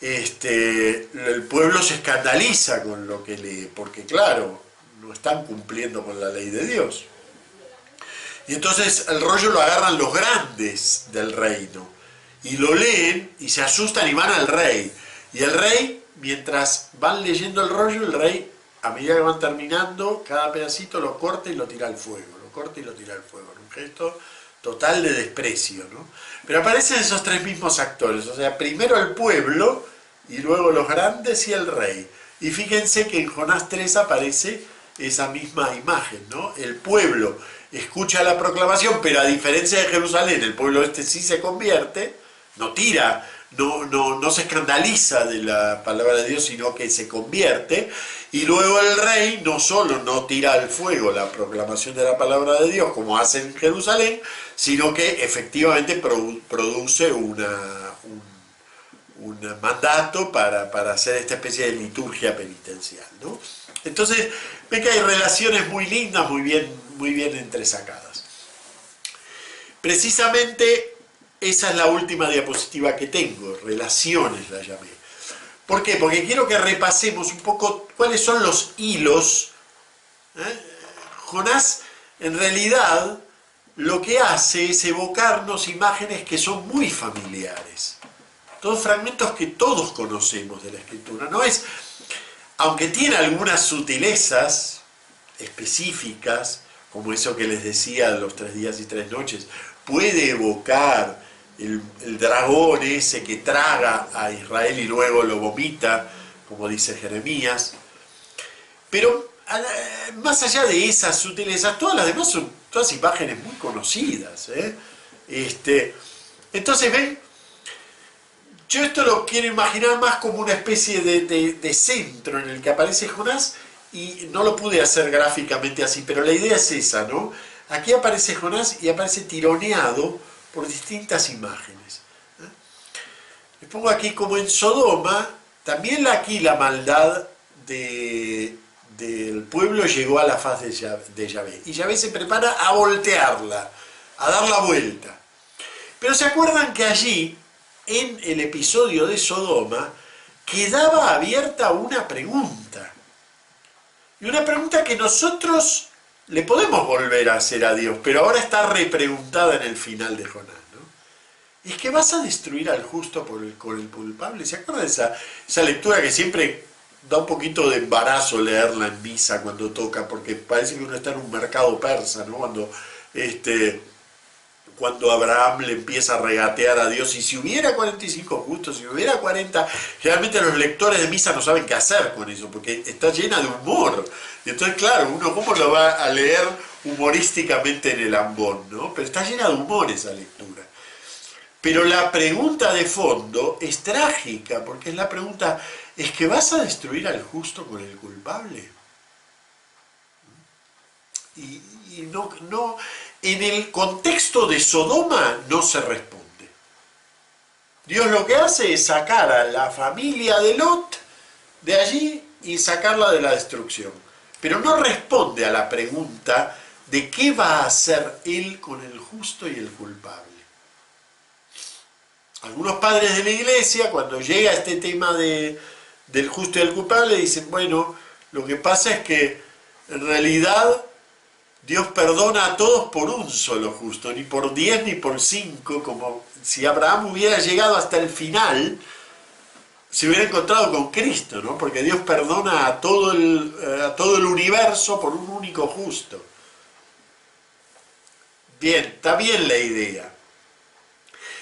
el pueblo se escandaliza con lo que lee, porque claro, no están cumpliendo con la ley de Dios. Y entonces el rollo lo agarran los grandes del reino, y lo leen, y se asustan y van al rey. Y el rey, mientras van leyendo el rollo, el rey, a medida que van terminando, cada pedacito lo corta y lo tira al fuego, lo corta y lo tira al fuego, en un gesto total de desprecio, ¿no? Pero aparecen esos tres mismos actores, o sea, primero el pueblo, y luego los grandes y el rey. Y fíjense que en Jonás 3 aparece esa misma imagen, ¿no? El pueblo escucha la proclamación, pero a diferencia de Jerusalén, el pueblo sí se convierte, no tira, no se escandaliza de la palabra de Dios, sino que se convierte, y luego el rey no solo no tira al fuego la proclamación de la palabra de Dios, como hace en Jerusalén, sino que efectivamente produce un mandato para hacer esta especie de liturgia penitencial, ¿no? Entonces, ven que hay relaciones muy lindas, muy bien entresacadas. Precisamente esa es la última diapositiva que tengo, relaciones la llamé. ¿Por qué? Porque quiero que repasemos un poco cuáles son los hilos. Jonás, en realidad, lo que hace es evocarnos imágenes que son muy familiares. Todos fragmentos que todos conocemos de la Escritura. No es, aunque tiene algunas sutilezas específicas, como eso que les decía de los 3 días y 3 noches, puede evocar el dragón ese que traga a Israel y luego lo vomita, como dice Jeremías. Pero más allá de esas sutilezas, todas las demás son todas imágenes muy conocidas. Entonces, ven, yo esto lo quiero imaginar más como una especie de centro en el que aparece Jonás, y no lo pude hacer gráficamente así, pero la idea es esa, ¿no? Aquí aparece Jonás y aparece tironeado por distintas imágenes. Les pongo aquí como en Sodoma, también aquí la maldad del pueblo llegó a la faz de Yahvé. Y Yahvé se prepara a voltearla, a dar la vuelta. Pero se acuerdan que allí, en el episodio de Sodoma, quedaba abierta una pregunta. Y una pregunta que nosotros le podemos volver a hacer a Dios, pero ahora está repreguntada en el final de Jonás, ¿no? ¿Es que vas a destruir al justo con el culpable? ¿Se acuerdan de esa lectura que siempre da un poquito de embarazo leerla en misa cuando toca, porque parece que uno está en un mercado persa, ¿no? Cuando Abraham le empieza a regatear a Dios, y si hubiera 45 justos, si hubiera 40, generalmente los lectores de misa no saben qué hacer con eso, porque está llena de humor. Y entonces, claro, uno cómo lo va a leer humorísticamente en el ambón, ¿no? Pero está llena de humor esa lectura. Pero la pregunta de fondo es trágica, porque es la pregunta, ¿es que vas a destruir al justo con el culpable? Y no, en el contexto de Sodoma no se responde. Dios lo que hace es sacar a la familia de Lot de allí y sacarla de la destrucción. Pero no responde a la pregunta de qué va a hacer él con el justo y el culpable. Algunos padres de la iglesia, cuando llega este tema del justo y el culpable, dicen, bueno, lo que pasa es que en realidad Dios perdona a todos por un solo justo, ni por 10 ni por 5, como si Abraham hubiera llegado hasta el final, se hubiera encontrado con Cristo, ¿no? Porque Dios perdona a todo el universo por un único justo. Bien, está bien la idea.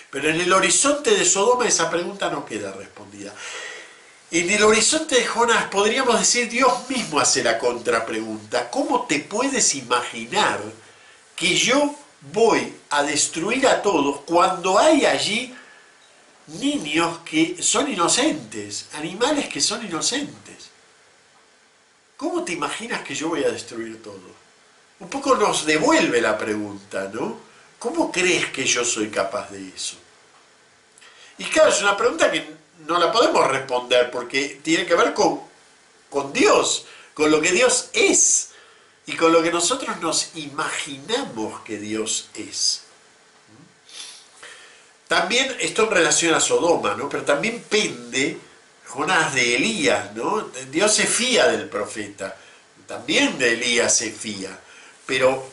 Pero en el horizonte de Sodoma esa pregunta no queda respondida. En el horizonte de Jonás podríamos decir, Dios mismo hace la contrapregunta. ¿Cómo te puedes imaginar que yo voy a destruir a todos cuando hay allí niños que son inocentes, animales que son inocentes? ¿Cómo te imaginas que yo voy a destruir todo? Un poco nos devuelve la pregunta, ¿no? ¿Cómo crees que yo soy capaz de eso? Y claro, es una pregunta que no la podemos responder porque tiene que ver con Dios, con lo que Dios es y con lo que nosotros nos imaginamos que Dios es. También esto en relación a Sodoma, ¿no? Pero también pende Jonás de Elías, ¿no? Dios se fía del profeta, también de Elías se fía, pero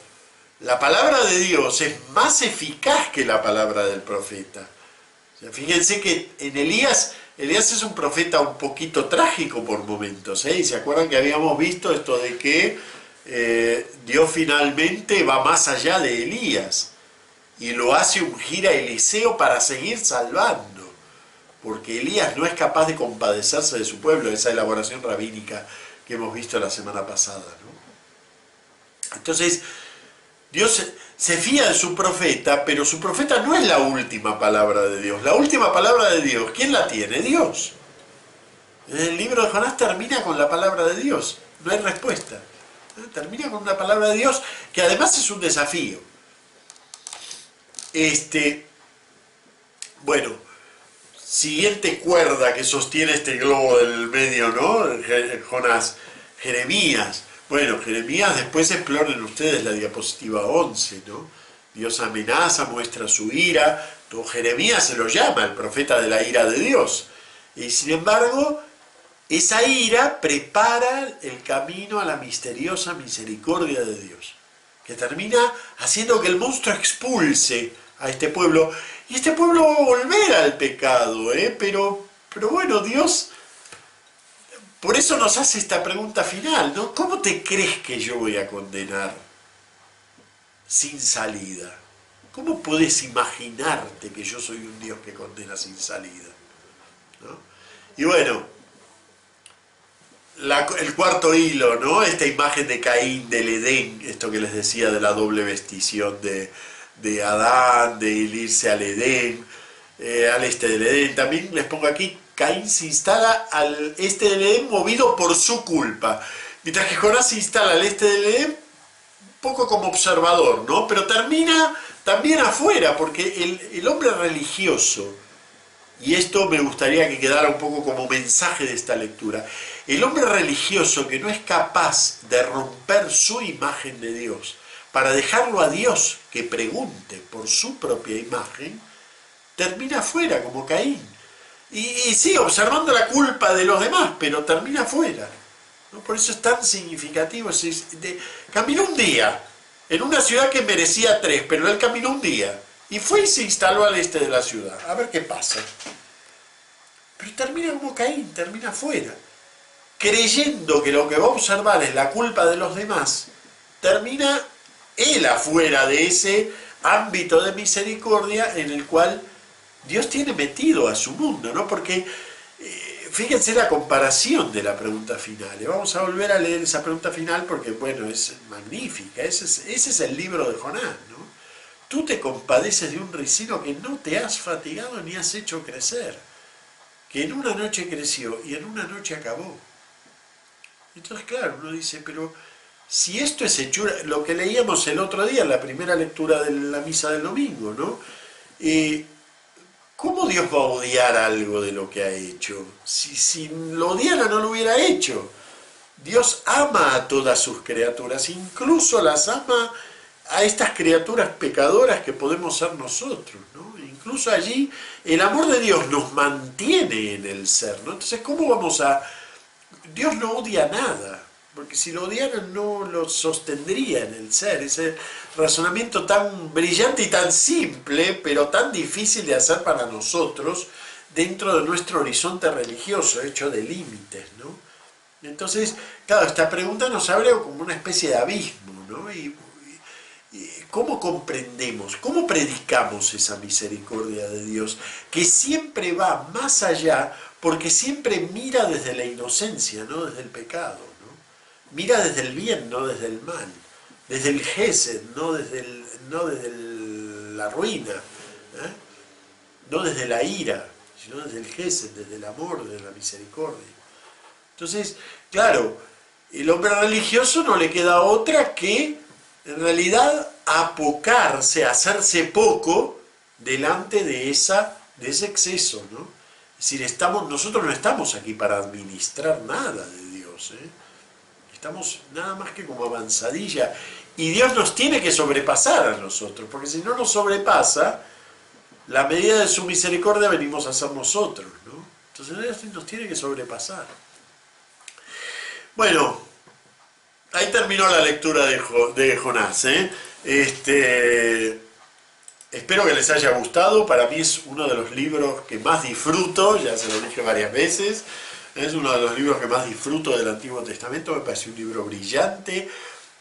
la palabra de Dios es más eficaz que la palabra del profeta. O sea, fíjense que en Elías es un profeta un poquito trágico por momentos, ¿eh? Y se acuerdan que habíamos visto esto de que Dios finalmente va más allá de Elías y lo hace ungir a Eliseo para seguir salvando, porque Elías no es capaz de compadecerse de su pueblo, esa elaboración rabínica que hemos visto la semana pasada, ¿no? Entonces, Dios se fía de su profeta, pero su profeta no es la última palabra de Dios. La última palabra de Dios, ¿quién la tiene? Dios. El libro de Jonás termina con la palabra de Dios, no hay respuesta. Termina con una palabra de Dios que además es un desafío. Bueno, siguiente cuerda que sostiene este globo del medio, ¿no? Jonás, Jeremías. Bueno, Jeremías, después exploren ustedes la diapositiva 11, ¿no? Dios amenaza, muestra su ira. Jeremías se lo llama el profeta de la ira de Dios. Y sin embargo, esa ira prepara el camino a la misteriosa misericordia de Dios, que termina haciendo que el monstruo expulse a este pueblo. Y este pueblo va a volver al pecado, pero bueno, Dios... Por eso nos hace esta pregunta final, ¿no? ¿Cómo te crees que yo voy a condenar sin salida? ¿Cómo puedes imaginarte que yo soy un Dios que condena sin salida? ¿No? Y bueno, el cuarto hilo, ¿no? Esta imagen de Caín, del Edén, esto que les decía de la doble vestición de Adán, de irse al Edén, al este del Edén. También les pongo aquí, Caín se instala al este del Edén movido por su culpa, mientras que Jonás se instala al este del Edén un poco como observador, ¿no? Pero termina también afuera, porque el hombre religioso, y esto me gustaría que quedara un poco como mensaje de esta lectura, el hombre religioso que no es capaz de romper su imagen de Dios para dejarlo a Dios que pregunte por su propia imagen, termina afuera como Caín. Y sí, observando la culpa de los demás, pero termina afuera, ¿no? Por eso es tan significativo. Caminó un día en una ciudad que merecía 3, pero él caminó un día y fue y se instaló al este de la ciudad. A ver qué pasa. Pero termina como Caín, termina afuera. Creyendo que lo que va a observar es la culpa de los demás, termina él afuera de ese ámbito de misericordia en el cual Dios tiene metido a su mundo, ¿no? Porque fíjense la comparación de la pregunta final. Vamos a volver a leer esa pregunta final porque, bueno, es magnífica. Ese es el libro de Jonás, ¿no? Tú te compadeces de un ricino que no te has fatigado ni has hecho crecer, que en una noche creció y en una noche acabó. Entonces, claro, uno dice, pero si esto es hechura, lo que leíamos el otro día en la primera lectura de la misa del domingo, ¿no? ¿Cómo Dios va a odiar algo de lo que ha hecho? Si lo odiara no lo hubiera hecho. Dios ama a todas sus criaturas, incluso las ama a estas criaturas pecadoras que podemos ser nosotros, ¿no? Incluso allí el amor de Dios nos mantiene en el ser, ¿no? Entonces, ¿cómo vamos a...? Dios no odia nada, porque si lo odiara no lo sostendría en el ser. Ese razonamiento tan brillante y tan simple, pero tan difícil de hacer para nosotros dentro de nuestro horizonte religioso, hecho de límites, ¿no? Entonces, claro, esta pregunta nos abre como una especie de abismo, ¿no? Y ¿cómo comprendemos, cómo predicamos esa misericordia de Dios que siempre va más allá porque siempre mira desde la inocencia, no desde el pecado, ¿no? Mira desde el bien, no desde el mal, desde el gesed, no desde la ruina, ¿eh? No desde la ira, sino desde el gesed, desde el amor, desde la misericordia. Entonces, claro, el hombre religioso no le queda otra que en realidad apocarse, hacerse poco delante de ese exceso, ¿no? Es decir, nosotros no estamos aquí para administrar nada de Dios, ¿eh? Estamos nada más que como avanzadilla. Y Dios nos tiene que sobrepasar a nosotros, porque si no nos sobrepasa, la medida de su misericordia venimos a ser nosotros, ¿no? Entonces Dios nos tiene que sobrepasar. Bueno, ahí terminó la lectura de Jonás, ¿eh? Espero que les haya gustado. Para mí es uno de los libros que más disfruto, ya se lo dije varias veces. Es uno de los libros que más disfruto del Antiguo Testamento. Me parece un libro brillante,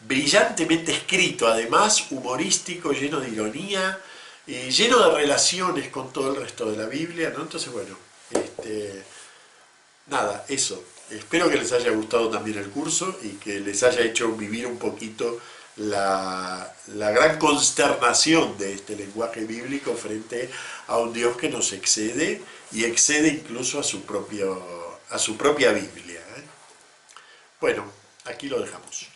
brillantemente escrito, además humorístico, lleno de ironía, lleno de relaciones con todo el resto de la Biblia, ¿no? Entonces, bueno, nada, eso. Espero que les haya gustado también el curso y que les haya hecho vivir un poquito la gran consternación de este lenguaje bíblico frente a un Dios que nos excede y excede incluso a su propia Biblia, ¿eh? Bueno, aquí lo dejamos.